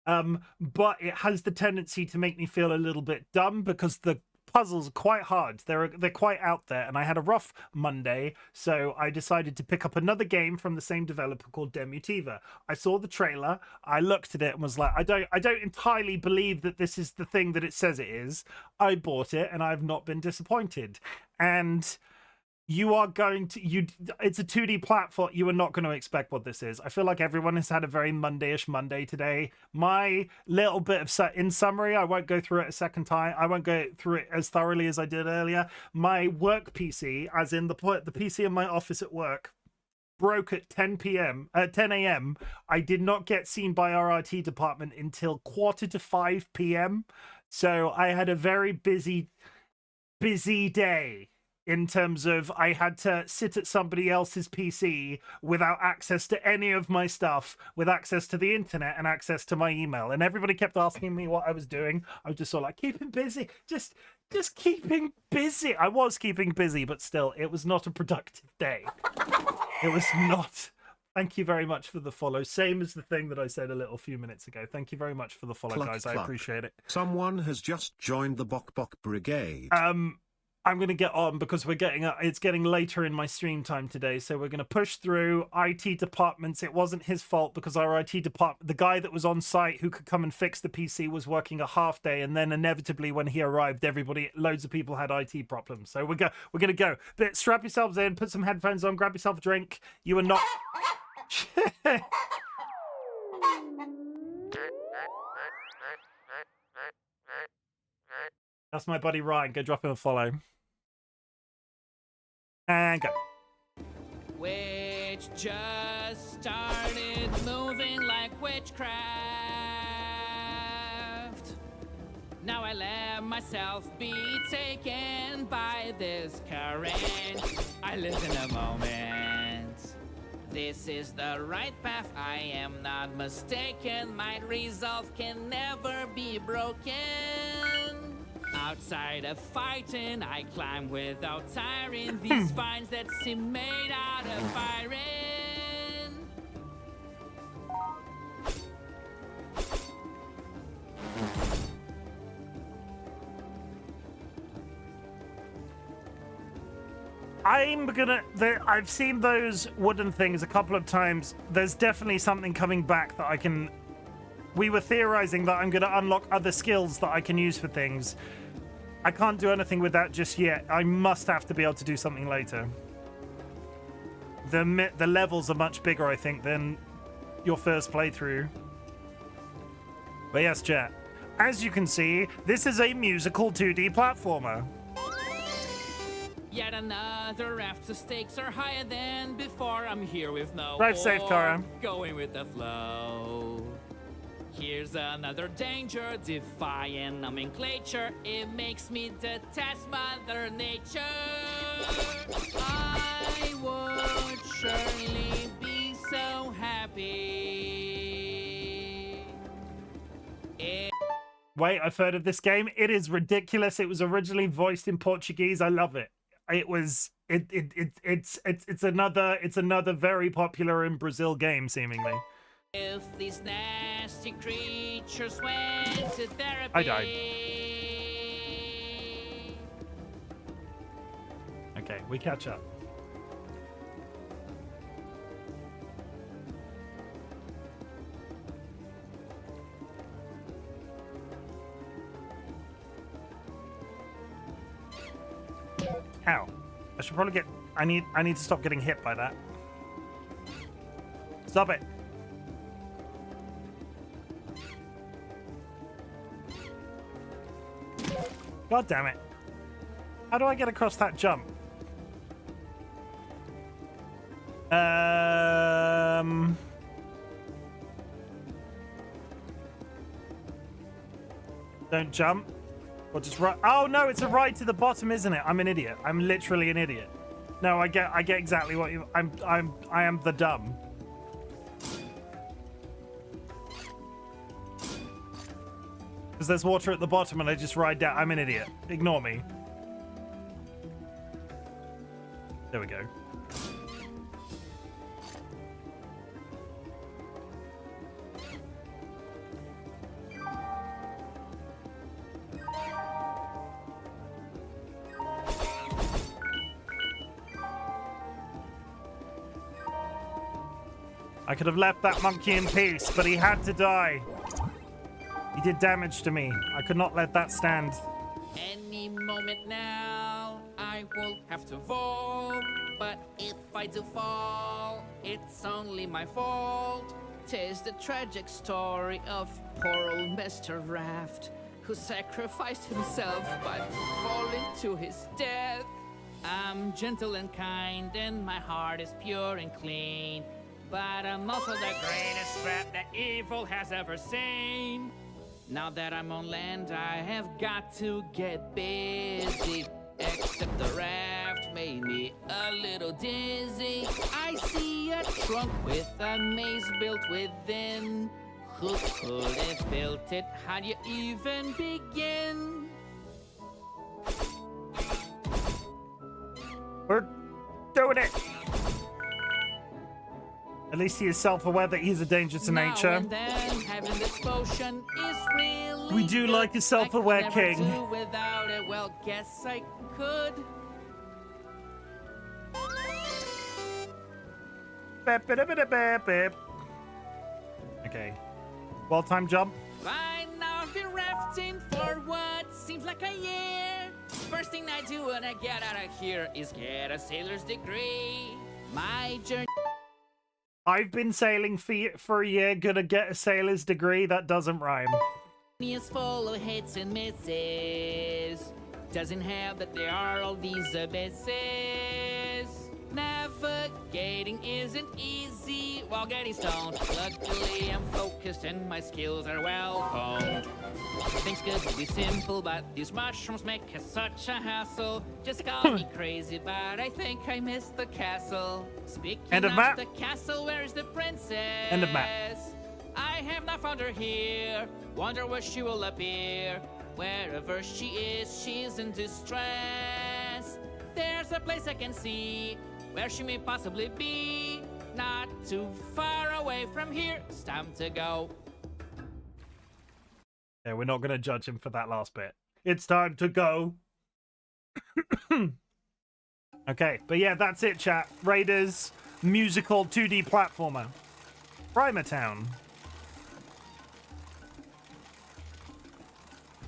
But it has the tendency to make me feel a little bit dumb because the puzzles are quite hard. They're quite out there, and I had a rough Monday, so I decided to pick up another game from the same developer called Dumativa. I saw the trailer, I looked at it and was like, I don't entirely believe that this is the thing that it says it is. I bought it and I've not been disappointed. And you are going to it's a 2D platform. You are not going to expect what this is. I feel like everyone has had a very Monday-ish Monday today. My little bit of in summary, I won't go through it a second time. I won't go through it as thoroughly as I did earlier. My work PC, as in the PC in my office at work, broke at 10 a.m. I did not get seen by our IT department until 4:45 p.m. So I had a very busy day. In terms of, I had to sit at somebody else's PC without access to any of my stuff, with access to the internet and access to my email. And everybody kept asking me what I was doing. I was just sort of like, keeping busy, just keeping busy. I was keeping busy, but still, it was not a productive day. It was not. Thank you very much for the follow. Same as the thing that I said a little few minutes ago. Thank you very much for the follow, guys. I appreciate it. Someone has just joined the Bok Bok Brigade. I'm going to get on because it's getting later in my stream time today. So we're going to push through IT departments. It wasn't his fault because our IT department, the guy that was on site who could come and fix the PC, was working a half day. And then inevitably when he arrived, loads of people had IT problems. So we're going to go. But strap yourselves in, put some headphones on, grab yourself a drink. You are not... That's my buddy Ryan. Go drop him a follow. And go. Which just started moving like witchcraft. Now I let myself be taken by this current. I live in a moment. This is the right path, I am not mistaken. My resolve can never be broken. Outside of fighting, I climb without tiring. These vines that seem made out of iron. I've seen those wooden things a couple of times. There's definitely something coming back that I can... We were theorizing that I'm going to unlock other skills that I can use for things. I can't do anything with that just yet. I must have to be able to do something later. The levels are much bigger, I think, than your first playthrough. But yes, chat. As you can see, this is a musical 2D platformer. Yet another raft, the stakes are higher than before. I'm here with no Drive safe, Kara. Going with the flow. Here's another danger, defying nomenclature. It makes me detest Mother Nature. I would surely be so happy. Wait, I've heard of this game. It is ridiculous. It was originally voiced in Portuguese. I love it. It's another very popular in Brazil game, seemingly. If these nasty creatures went to therapy. I died. Okay, we catch up. Ow. I should probably get... I need to stop getting hit by that. Stop it. God damn it. How do I get across that jump? Don't jump. Or just right. Oh no, it's a ride to the bottom, isn't it? I'm an idiot. I'm literally an idiot. No, I get exactly what you. I am the dumb. Because there's water at the bottom and I just ride down. I'm an idiot. Ignore me. There we go. I could have left that monkey in peace, but he had to die. He did damage to me. I could not let that stand. Any moment now, I will have to fall. But if I do fall, it's only my fault. 'Tis the tragic story of poor old Mr. Raft, who sacrificed himself by falling to his death. I'm gentle and kind, and my heart is pure and clean. But I'm also the greatest threat that evil has ever seen. Now that I'm on land, I have got to get busy. Except the raft made me a little dizzy. I see a trunk with a maze built within. Who could have built it? How do you even begin? We're doing it. At least he is self-aware that he's a danger to nature. And then, having this potion is really We do good. like a self-aware I could never king. do without it. Well, guess I could. Beep, beep, beep, beep, beep. Okay. Well-timed jump. By now I've been rafting for what seems like a year. First thing I do when I get out of here is get a sailor's degree. My journey I've been sailing for a year, gonna get a sailor's degree. That doesn't rhyme. is full of hits and misses. Doesn't help that there are all these abysses. Navigating isn't easy while getting stoned. Luckily, I'm focused and my skills are well honed. Things could be simple, but these mushrooms make it such a hassle. Just call me crazy, but I think I missed the castle. Speaking End of of map. the castle, where's the princess? End of map. I have not found her here. Wonder where she will appear. Wherever she is, she's in distress. There's a place I can see where she may possibly be. Not too far away from here. It's time to go. Yeah, we're not gonna judge him for that last bit. It's time to go. Okay, but yeah, that's it, chat. Raiders musical 2D platformer. Primer Town.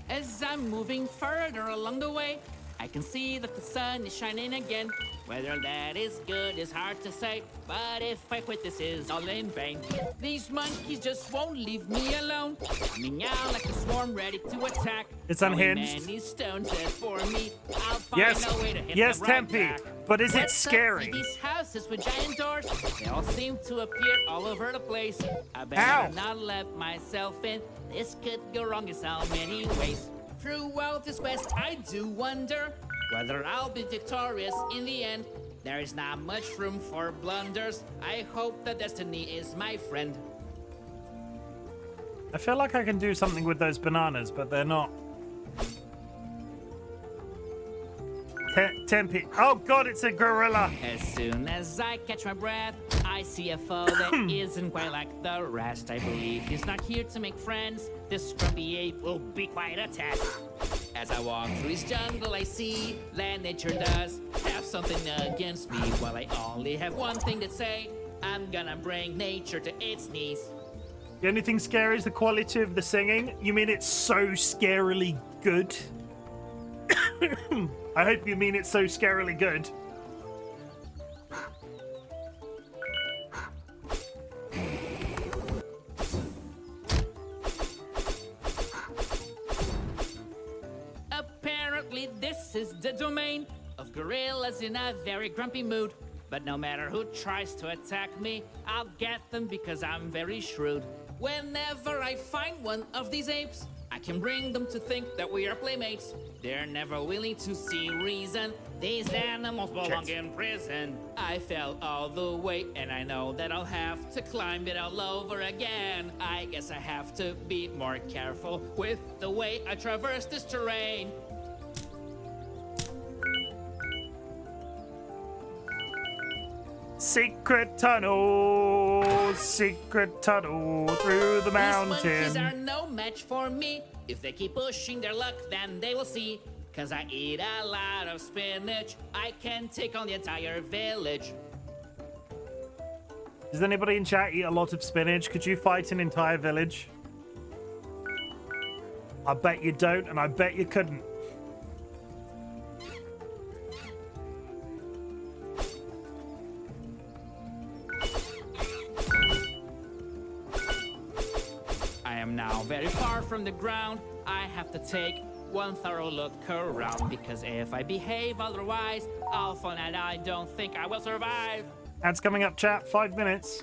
As I'm moving further along the way, I can see that the sun is shining again. Whether that is good is hard to say, but if I quit, this is all in vain. These monkeys just won't leave me alone, coming out like a swarm ready to attack. It's Throwing unhinged. many stones as for me. I'll find Yes, a way to hit yes, them right Tempe. back. But is it What's up scary? with these houses with giant doors? They all seem to appear all over the place. I Ow. better not let myself in. This could go wrong in so many ways. Throughout this quest, I do wonder whether I'll be victorious in the end. There is not much room for blunders. I hope that destiny is my friend. I feel like I can do something with those bananas, but they're not. Tempe. Oh god, it's a gorilla. As soon as I catch my breath, I see a foe that isn't quite like the rest. I believe he's not here to make friends. This grumpy ape will be quite a test. As I walk through his jungle, I see land nature does have something against me. While I only have one thing to say, I'm gonna bring nature to its knees. The only thing scary is the quality of the singing. You mean it's so scarily good? I hope you mean it's so scarily good. Apparently this is the domain of gorillas in a very grumpy mood. But no matter who tries to attack me, I'll get them because I'm very shrewd. Whenever I find one of these apes, I can bring them to think that we are playmates. They're never willing to see reason. These animals belong in prison. I fell all the way, and I know that I'll have to climb it all over again. I guess I have to be more careful with the way I traverse this terrain. Secret tunnel through the mountain. These monkeys are no match for me. If they keep pushing their luck, then they will see. 'Cause I eat a lot of spinach. I can take on the entire village. Does anybody in chat eat a lot of spinach? Could you fight an entire village? I bet you don't, and I bet you couldn't. I am now very far from the ground. I have to take one thorough look around, because if I behave otherwise, I'll fall and I don't think I will survive. Ads coming up, chat. 5 minutes.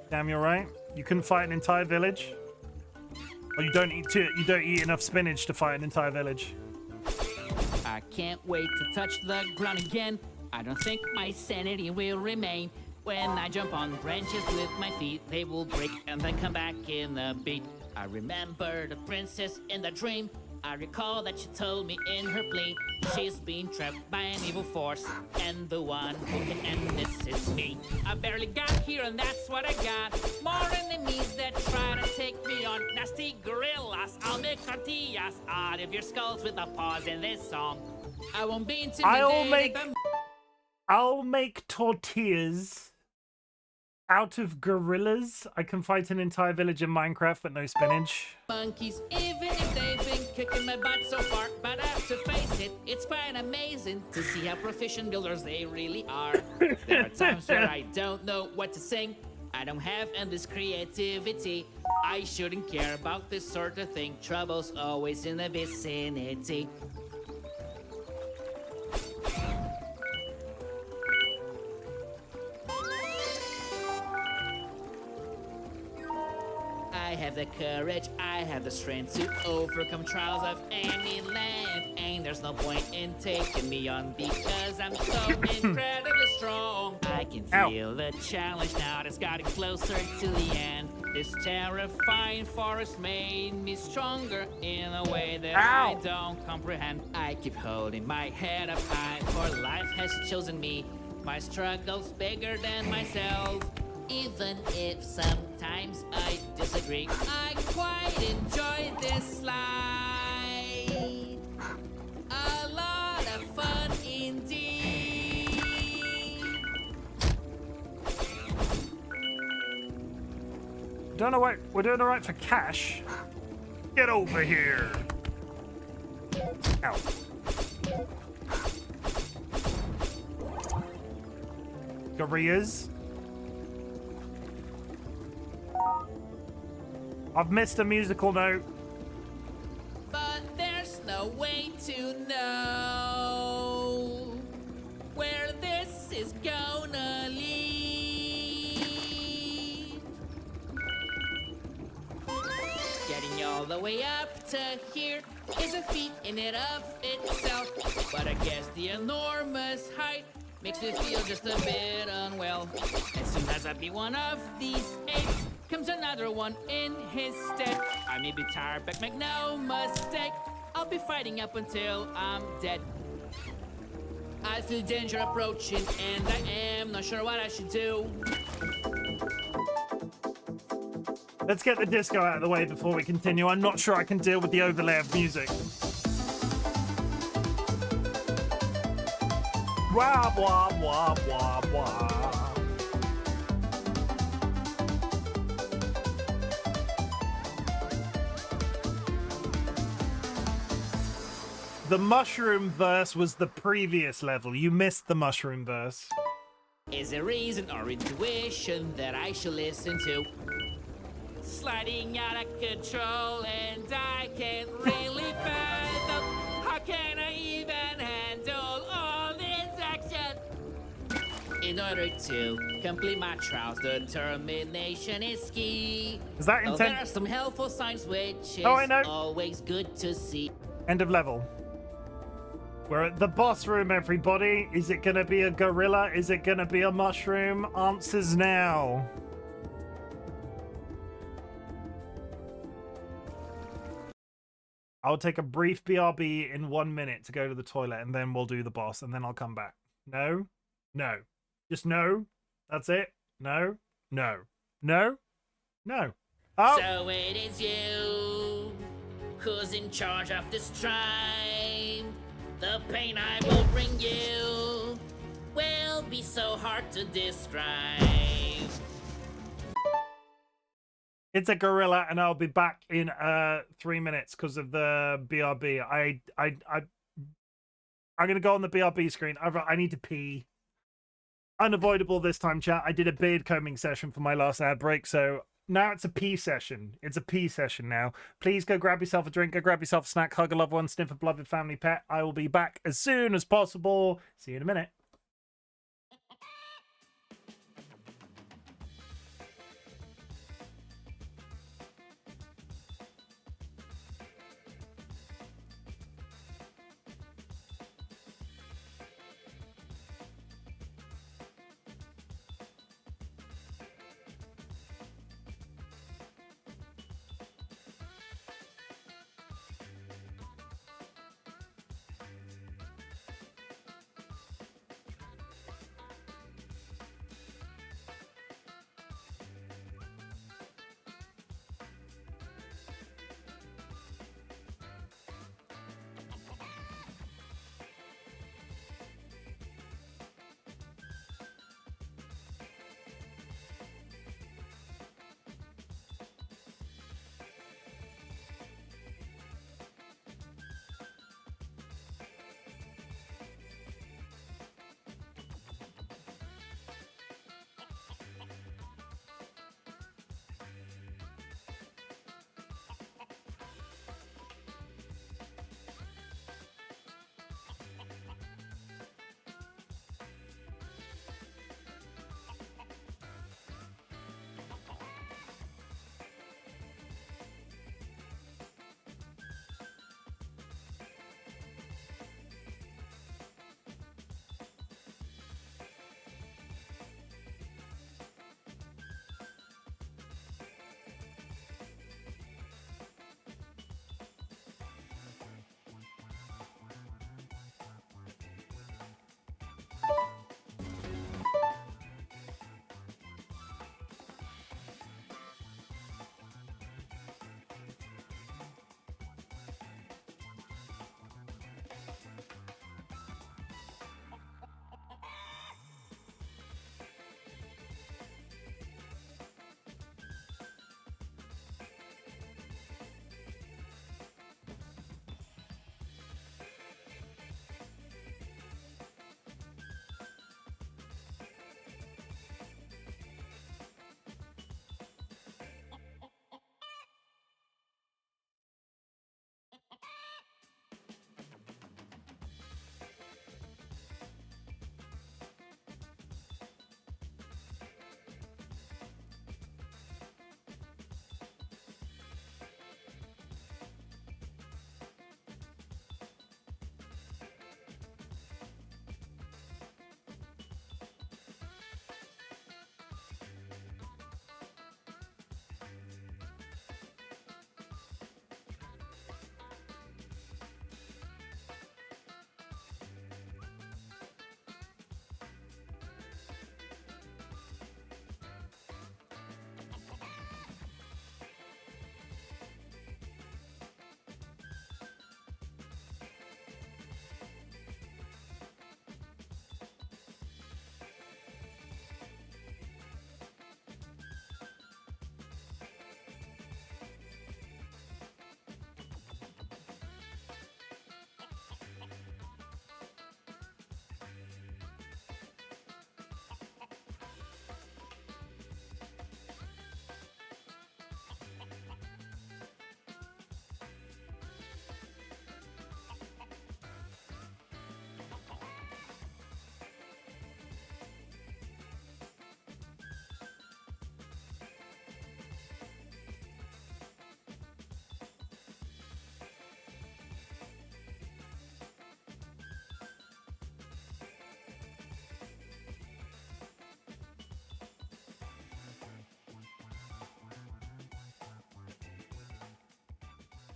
Damn, you're right. You couldn't fight an entire village. Or you don't eat enough spinach to fight an entire village. I can't wait to touch the ground again. I don't think my sanity will remain. When I jump on branches with my feet, they will break and then come back in a beat. I remember the princess in the dream. I recall that she told me in her plea she's been trapped by an evil force, and the one who can end this is me. I barely got here and that's what I got. More enemies that try to take me on. Nasty gorillas, I'll make tortillas out of your skulls with a pause in this song. I won't be intimidated. I'll make tortillas out of gorillas. I can fight an entire village in Minecraft, but no spinach. Monkeys, even if they've been kicking my butt so far, but I have to face it, it's quite amazing to see how proficient builders they really are. There are times where I don't know what to sing. I don't have endless creativity. I shouldn't care about this sort of thing. Trouble's always in the vicinity. I have the courage, I have the strength to overcome trials of any length. And there's no point in taking me on because I'm so incredibly strong. I can feel the challenge now that's getting closer to the end. This terrifying forest made me stronger in a way that I don't comprehend. I keep holding my head up high, for life has chosen me. My struggle's bigger than myself. Even if sometimes I disagree, I quite enjoy this life. A lot of fun indeed. Don't know what we're doing. All right for cash. Get over here. Ow. Gorillas. I've missed a musical note. But there's no way to know where this is gonna lead. Getting all the way up to here is a feat in and of itself. But I guess the enormous height makes me feel just a bit unwell. As soon as I be one of these apes, comes another one in his stead. I may be tired, but make no mistake, I'll be fighting up until I'm dead. I feel danger approaching, and I am not sure what I should do. Let's get the disco out of the way before we continue. I'm not sure I can deal with the overlay of music. Wah, wah, wah, wah, wah. The mushroom verse was the previous level. You missed the mushroom verse. Is there reason or intuition that I should listen to? Sliding out of control and I can't really fathom. How can I even have In order to complete my trials, determination is key. Is that Though intent? there are some helpful signs which is Oh, I know. always good to see. End of level. We're at the boss room, everybody. Is it gonna be a gorilla? Is it gonna be a mushroom? Answers now. I'll take a brief BRB in 1 minute to go to the toilet, and then we'll do the boss, and then I'll come back. No? No. Just no? That's it? No? No. No? No. Oh! So it is you who's in charge of this tribe. The pain I will bring you will be so hard to describe. It's a gorilla, and I'll be back in 3 minutes because of the BRB. I'm gonna go on the BRB screen. I need to pee. Unavoidable this time, chat. I did a beard combing session for my last ad break, so now it's a pee session. It's a pee session now. Please go grab yourself a drink, go grab yourself a snack, hug a loved one, sniff a beloved family pet. I will be back as soon as possible. See you in a minute.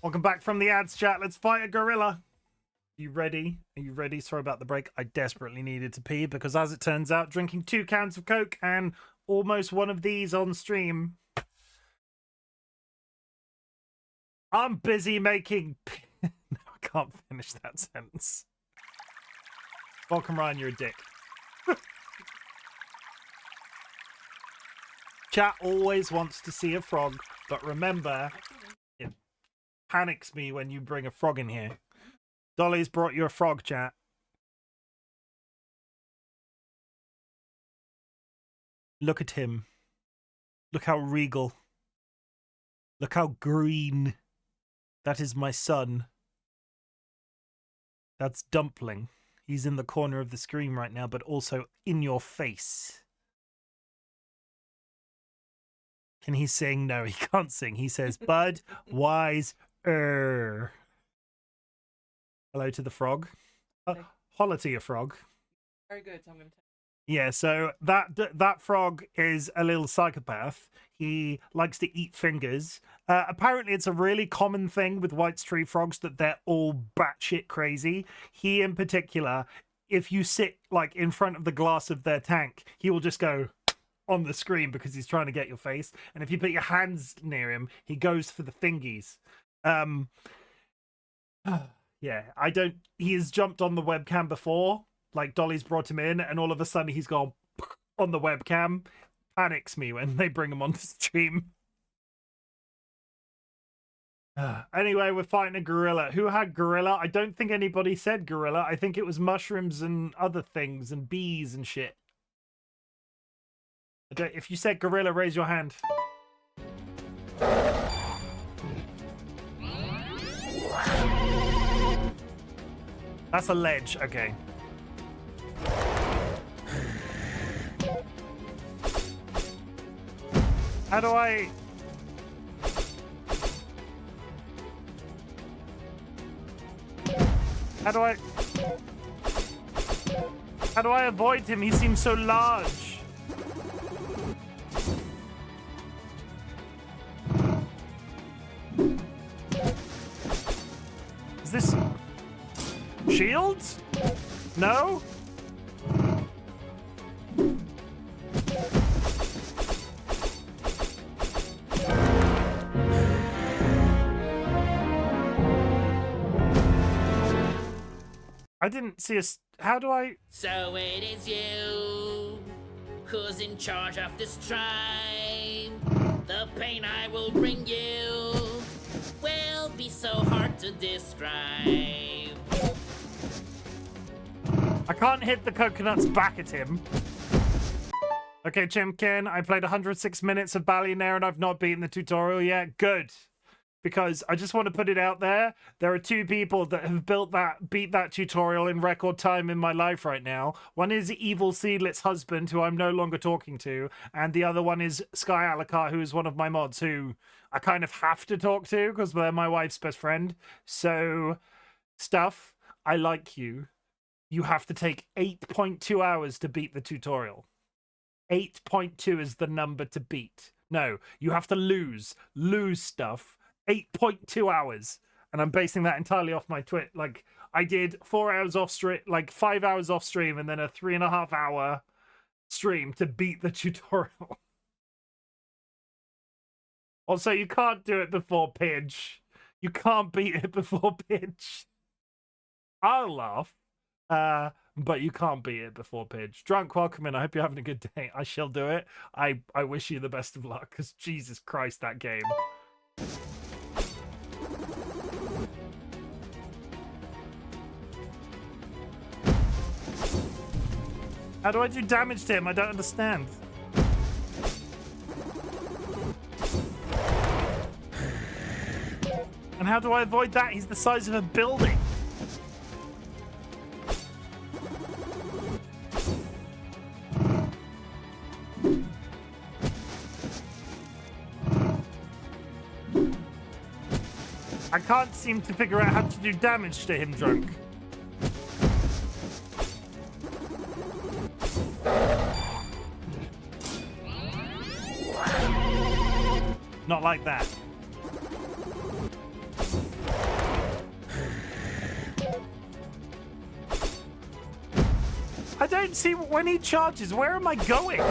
Welcome back from the ads, chat. Let's fight a gorilla. You ready? Are you ready? Sorry about the break. I desperately needed to pee because, as it turns out, drinking 2 cans of Coke and almost one of these on stream. I'm busy making... No, I can't finish that sentence. Welcome, Ryan. You're a dick. Chat always wants to see a frog, but remember, it panics me when you bring a frog in here. Dolly's brought you a frog, chat. Look at him. Look how regal. Look how green. That is my son. That's Dumpling. He's in the corner of the screen right now, but also in your face. Can he sing? No, he can't sing. He says, Bud, wise, Hello to the frog. Holla to your frog. Very good. So I'm going to. Yeah, so that frog is a little psychopath. He likes to eat fingers. Apparently, it's a really common thing with white tree frogs that they're all batshit crazy. He, in particular, if you sit like in front of the glass of their tank, he will just go on the screen because he's trying to get your face. And if you put your hands near him, he goes for the fingies. Yeah, he has jumped on the webcam before. Like, Dolly's brought him in, and all of a sudden he's gone on the webcam. Panics me when they bring him on the stream. Anyway, we're fighting a gorilla. Who had gorilla? I don't think anybody said gorilla. I think it was mushrooms and other things and bees and shit. If you said gorilla, raise your hand. That's a ledge. Okay. How do I... How do I avoid him? He seems so large. Is this... shields? No? I didn't see a... How do I... So it is you who's in charge of this tribe. The pain I will bring you will be so hard to describe. I can't hit the coconuts back at him. Okay, Chimken, I played 106 minutes of Ballionaire and I've not beaten the tutorial yet. Good. Because I just want to put it out there. There are 2 people that have beat that tutorial in record time in my life right now. One is Evil Seedlet's husband, who I'm no longer talking to. And the other one is Sky Alucard, who is one of my mods, who I kind of have to talk to because they're my wife's best friend. So, Stuff, I like you. You have to take 8.2 hours to beat the tutorial. 8.2 is the number to beat. No, you have to lose Stuff. 8.2 hours, and I'm basing that entirely off my twit. Like, I did 4 hours off stream, like 5 hours off stream, and then a 3.5 hour stream to beat the tutorial. Also, you can't do it before Pidge. You can't beat it before Pidge. I'll laugh, but you can't beat it before Pidge. Drunk, welcome in. I hope you're having a good day. I shall do it. I wish you the best of luck, because Jesus Christ, that game. How do I do damage to him? I don't understand. And how do I avoid that? He's the size of a building. I can't seem to figure out how to do damage to him, Drunk. Not like that. don't see when he charges. Where am I going?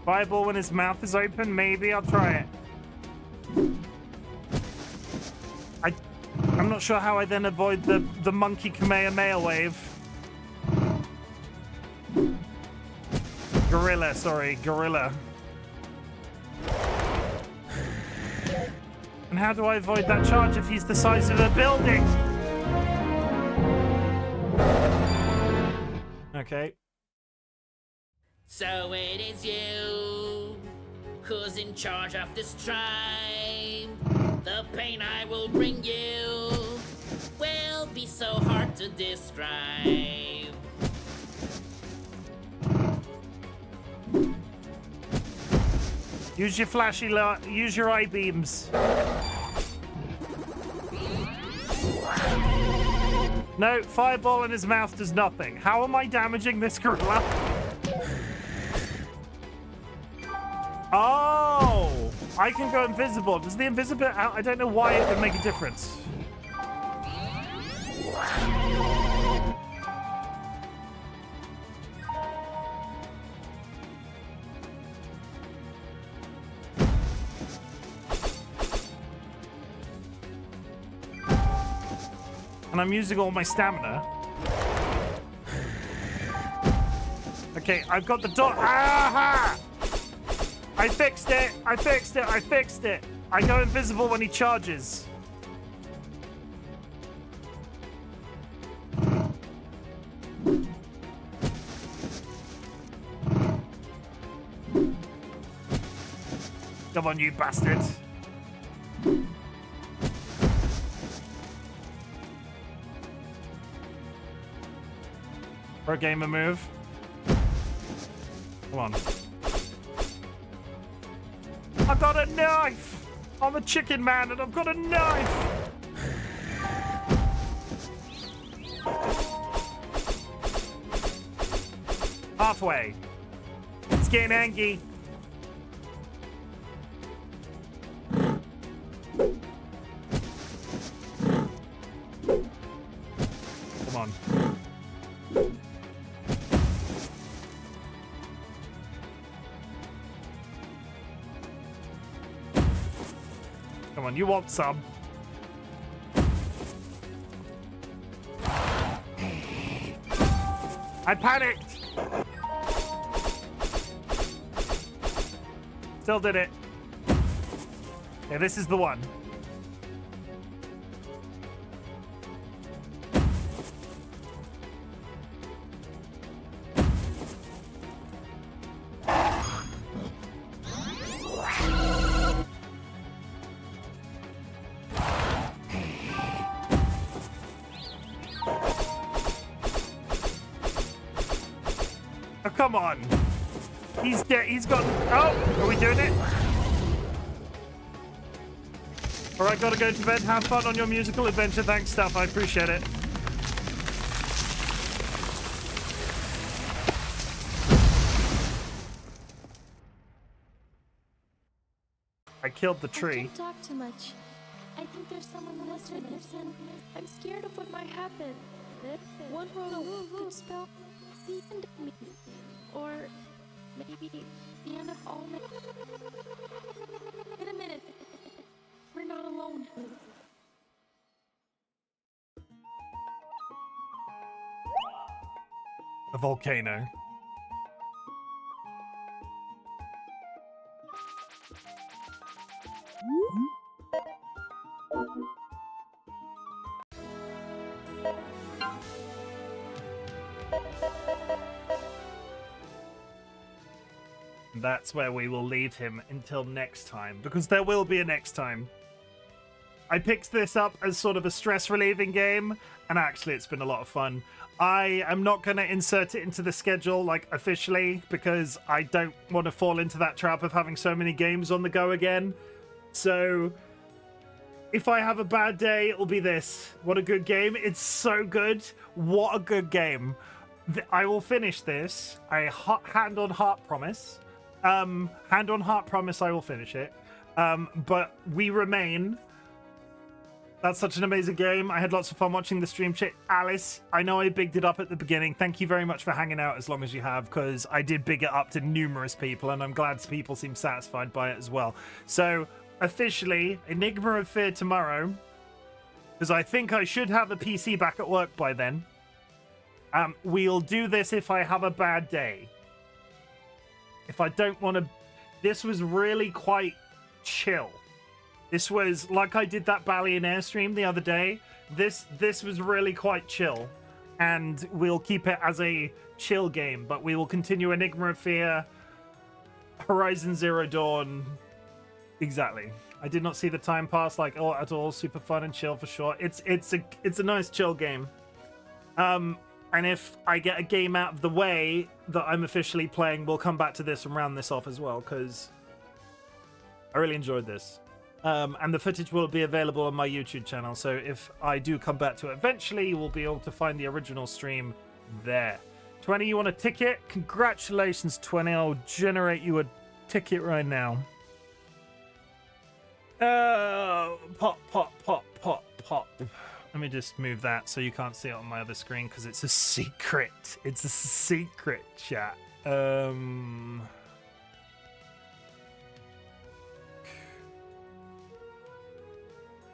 Fireball when his mouth is open? Maybe. I'll try it. I'm not sure how I then avoid the monkey Kamehameha wave. Gorilla, sorry. Gorilla. And how do I avoid that charge if he's the size of a building? Okay. So it is you who's in charge of this tribe. The pain I will bring you will be so hard to describe. Use your flashy light. Use your eye beams. No, fireball in his mouth does nothing. How am I damaging this gorilla? Oh, I can go invisible. Does the invisible... I don't know why it would make a difference. And I'm using all my stamina. Okay, I've got the dot. Aha! I fixed it! I fixed it! I fixed it! I go invisible when he charges. Come on, you bastard. For a gamer move. Come on. I've got a knife! I'm a chicken man and I've got a knife! Halfway. It's getting angry. Come on. Come on, you want some. I panicked! Still did it. Yeah, this is the one. Oh, come on. He's dead. He's got... Oh, are we doing it? All right, gotta go to bed. Have fun on your musical adventure. Thanks, Stuff. I appreciate it. I killed the tree. I can't talk too much. I think there's someone listening. I'm scared of what might happen. One wrong could spell the end of me. Or maybe the end of all men. In a minute. We're not alone. A volcano. That's where we will leave him until next time, because there will be a next time. I picked this up as sort of a stress relieving game, and actually it's been a lot of fun. I am not going to insert it into the schedule, like, officially, because I don't want to fall into that trap of having so many games on the go again. So, if I have a bad day, it'll be this. What a good game. It's so good. What a good game. I will finish this. Hand on heart promise. Hand on heart promise I will finish it. But we remain. That's such an amazing game. I had lots of fun watching the stream. Alice, I know I bigged it up at the beginning. Thank you very much for hanging out as long as you have, because I did big it up to numerous people, and I'm glad people seem satisfied by it as well. So, officially, Enigma of Fear tomorrow, because I think I should have the PC back at work by then. We'll do this if I have a bad day. If I don't want to... This was really quite chill. This was, like I did that Ballionaire stream the other day, this was really quite chill. And we'll keep it as a chill game, but we will continue Enigma of Fear, Horizon Zero Dawn. Exactly. I did not see the time pass like at all. Super fun and chill for sure. It's a nice chill game. And if I get a game out of the way that I'm officially playing, we'll come back to this and round this off as well, because I really enjoyed this. And the footage will be available on my YouTube channel, so if I do come back to it eventually, you will be able to find the original stream there. 20, you want a ticket? Congratulations, 20. I'll generate you a ticket right now. Pop. Let me just move that so you can't see it on my other screen, because it's a secret. It's a secret, chat.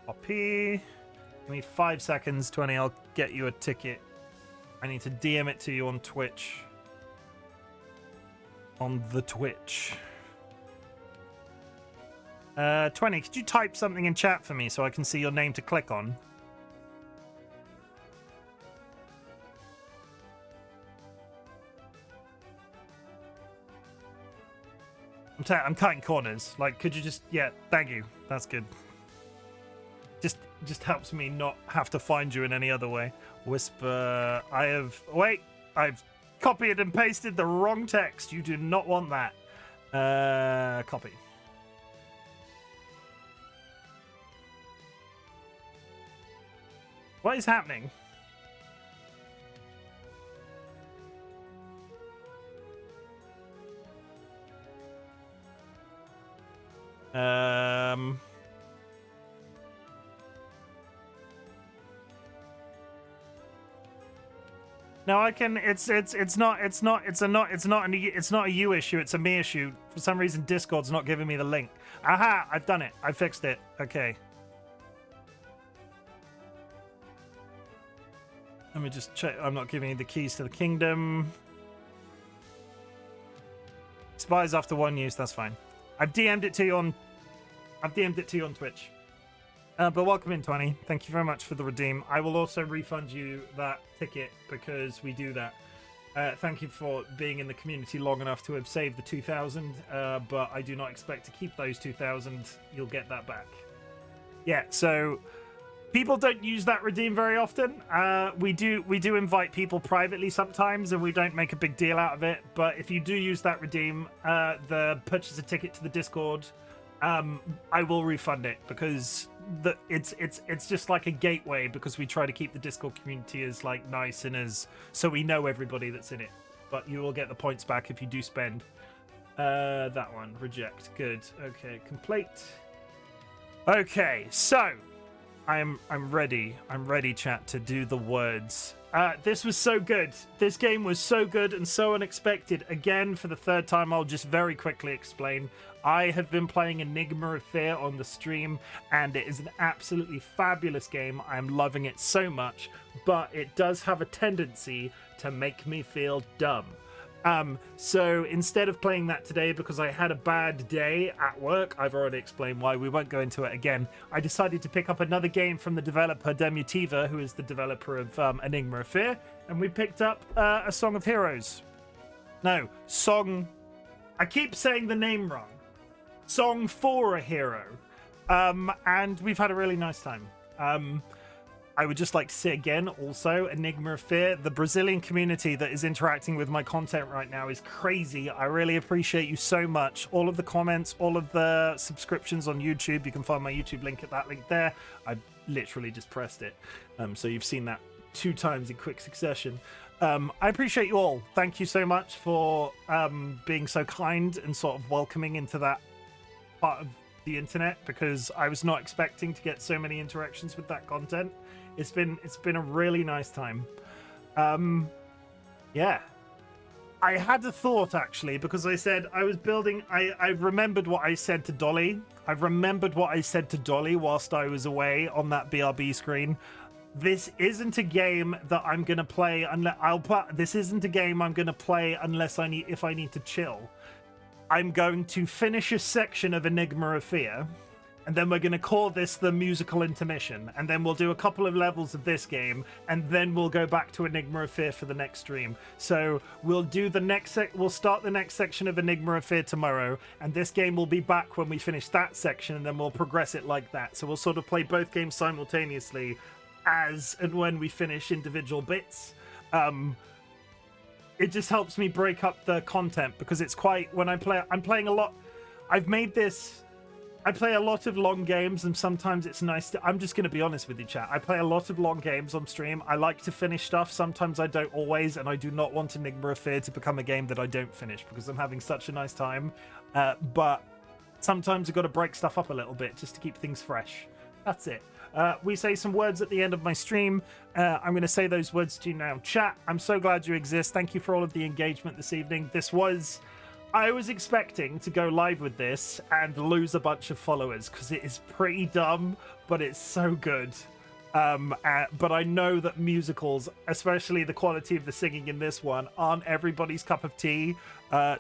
Copy. Give me 5 seconds, 20. I'll get you a ticket. I need to DM it to you on Twitch. On the Twitch. 20, could you type something in chat for me so I can see your name to click on? I'm cutting corners. Like, could you just... Yeah, thank you. That's good. Just helps me not have to find you in any other way. Whisper... Wait! I've copied and pasted the wrong text. You do not want that. Copy. What is happening? No, I can. It's not a you issue. It's a me issue. For some reason, Discord's not giving me the link. Aha! I've done it. I fixed it. Okay. Let me just check. I'm not giving you the keys to the kingdom. Expires after 1 use. That's fine. I've DM'd it to you on Twitch. But welcome in, 20. Thank you very much for the redeem. I will also refund you that ticket because we do that. Thank you for being in the community long enough to have saved the 2,000. But I do not expect to keep those 2,000. You'll get that back. Yeah. So people don't use that redeem very often. We do invite people privately sometimes, and we don't make a big deal out of it. But if you do use that redeem, the purchase a ticket to the Discord, I will refund it because it's just like a gateway, because we try to keep the Discord community as like nice and as so we know everybody that's in it. But you will get the points back if you do spend. That one, reject. Good. Okay, complete. Okay, so I'm ready. I'm ready, chat, to do the words. This was so good. This game was so good and so unexpected. Again, for the third time, I'll just very quickly explain. I have been playing Enigma of Fear on the stream, and it is an absolutely fabulous game. I'm loving it so much, but it does have a tendency to make me feel dumb. So instead of playing that today because I had a bad day at work, I've already explained why, we won't go into it again, I decided to pick up another game from the developer Dumativa, who is the developer of Enigma of Fear, and we picked up A Song of Heroes. No, Song... I keep saying the name wrong. Song for a Hero. And we've had a really nice time. I would just like to say again, also, Enigma of Fear, the Brazilian community that is interacting with my content right now is crazy. I really appreciate you so much. All of the comments, all of the subscriptions on YouTube. You can find my YouTube link at that link there. I literally just pressed it. So you've seen that 2 times in quick succession. I appreciate you all. Thank you so much for being so kind and sort of welcoming into that part of the internet, because I was not expecting to get so many interactions with that content. It's been a really nice time. Yeah, I had a thought actually, because I said I was building. I remembered what I said to Dolly. I remembered what I said to Dolly whilst I was away on that BRB screen. This isn't a game that I'm gonna play unless This isn't a game I'm gonna play unless if I need to chill. I'm going to finish a section of Enigma of Fear, and then we're going to call this the musical intermission, and then we'll do a couple of levels of this game, and then we'll go back to Enigma of Fear for the next stream. So we'll do the next we'll start the next section of Enigma of Fear tomorrow, and this game will be back when we finish that section, and then we'll progress it like that. So we'll sort of play both games simultaneously as and when we finish individual bits. It just helps me break up the content, because it's quite, when I'm playing a lot. I play a lot of long games, and sometimes it's nice to, I'm just going to be honest with you, chat. I play a lot of long games on stream. I like to finish stuff. Sometimes I don't always, and I do not want Enigma of Fear to become a game that I don't finish, because I'm having such a nice time. But sometimes I've got to break stuff up a little bit just to keep things fresh. That's it. We say some words at the end of my stream. I'm going to say those words to you now. Chat, I'm so glad you exist. Thank you for all of the engagement this evening. I was expecting to go live with this and lose a bunch of followers, because it is pretty dumb, but it's so good. But I know that musicals, especially the quality of the singing in this one, aren't everybody's cup of tea.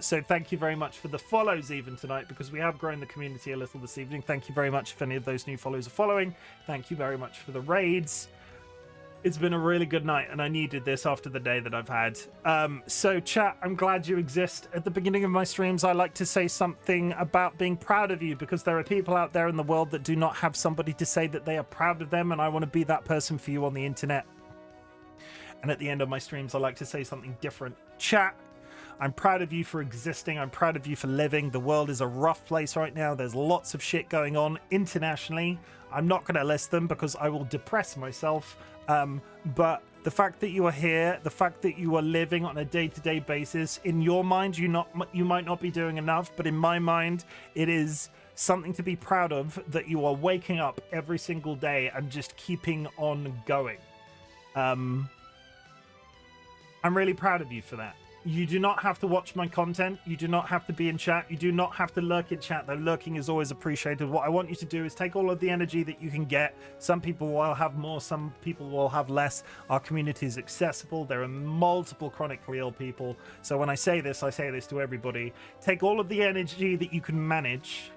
So thank you very much for the follows even tonight, because we have grown the community a little this evening. Thank you very much if any of those new follows are following. Thank you very much for the raids. It's been a really good night, and I needed this after the day that I've had. So chat, I'm glad you exist. At the beginning of my streams, I like to say something about being proud of you, because there are people out there in the world that do not have somebody to say that they are proud of them, and I want to be that person for you on the internet. And at the end of my streams, I like to say something different. Chat, I'm proud of you for existing. I'm proud of you for living. The world is a rough place right now. There's lots of shit going on internationally. I'm not going to list them because I will depress myself. But the fact that you are here, the fact that you are living on a day-to-day basis, in your mind, you might not be doing enough, but in my mind, it is something to be proud of, that you are waking up every single day and just keeping on going. I'm really proud of you for that. You do not have to watch my content. You do not have to be in chat. You do not have to lurk in chat, though lurking is always appreciated. What I want you to do is take all of the energy that you can get. Some people will have more, some people will have less. Our community is accessible. There are multiple chronically ill people. So when I say this to everybody. Take all of the energy that you can manage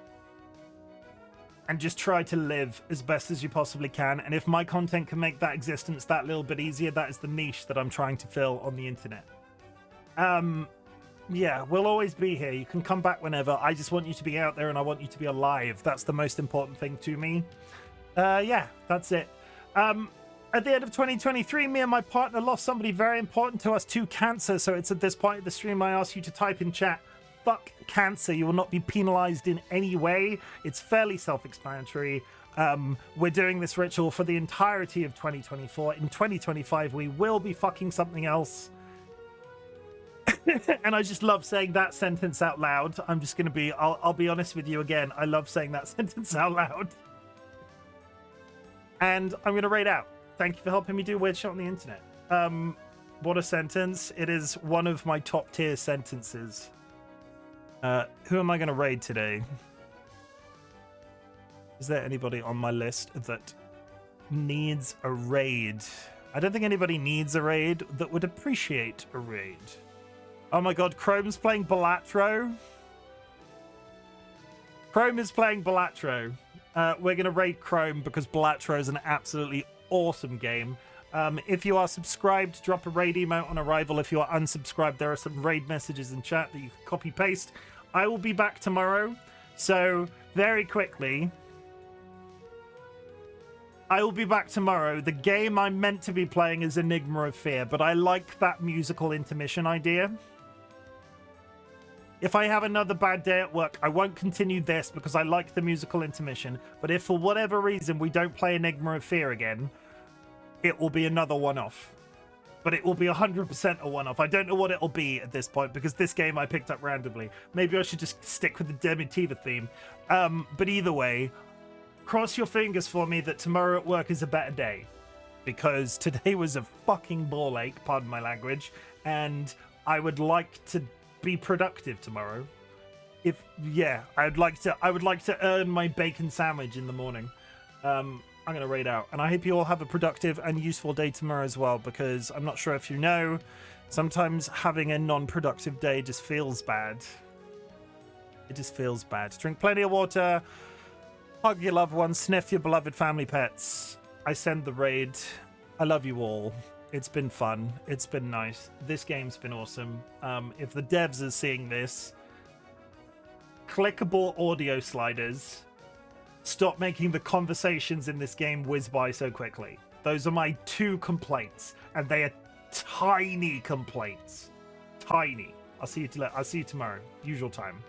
and just try to live as best as you possibly can. And if my content can make that existence that little bit easier, that is the niche that I'm trying to fill on the internet. Yeah, we'll always be here. You can come back whenever. I just want you to be out there, and I want you to be alive. That's the most important thing to me. Yeah, that's it. At the end of 2023, me and my partner lost somebody very important to us to cancer. So it's at this point of the stream I ask you to type in chat, fuck cancer. You will not be penalized in any way. It's fairly self-explanatory. We're doing this ritual for the entirety of 2024. In 2025, we will be fucking something else. And I just love saying that sentence out loud. I'm just going to be, I'll be honest with you again. I love saying that sentence out loud. And I'm going to raid out. Thank you for helping me do weird shit on the internet. What a sentence. It is one of my top tier sentences. Who am I going to raid today? Is there anybody on my list that needs a raid? I don't think anybody needs a raid that would appreciate a raid. Oh my god, Chrome's playing Balatro. Chrome is playing Balatro. We're going to raid Chrome because Balatro is an absolutely awesome game. If you are subscribed, drop a raid emote on arrival. If you are unsubscribed, there are some raid messages in chat that you can copy paste. I will be back tomorrow. So very quickly, I will be back tomorrow. The game I'm meant to be playing is Enigma of Fear, but I like that musical intermission idea. If I have another bad day at work, I won't continue this because I like the musical intermission. But if for whatever reason we don't play Enigma of Fear again, it will be another one-off. But it will be 100% a one-off. I don't know what it'll be at this point because this game I picked up randomly. Maybe I should just stick with the dumativa theme. But either way, cross your fingers for me that tomorrow at work is a better day. Because today was a fucking ball ache, pardon my language. And I would like to be productive tomorrow. I would like to earn my bacon sandwich in the morning. I'm going to raid out. And I hope you all have a productive and useful day tomorrow as well, because I'm not sure if you know, sometimes having a non-productive day just feels bad. It just feels bad. Drink plenty of water, hug your loved ones, sniff your beloved family pets. I send the raid. I love you all. It's been fun. It's been nice. This game's been awesome. If the devs are seeing this, clickable audio sliders. Stop making the conversations in this game whiz by so quickly. Those are my 2 complaints, and they are tiny complaints. Tiny. I'll see you tomorrow. Usual time.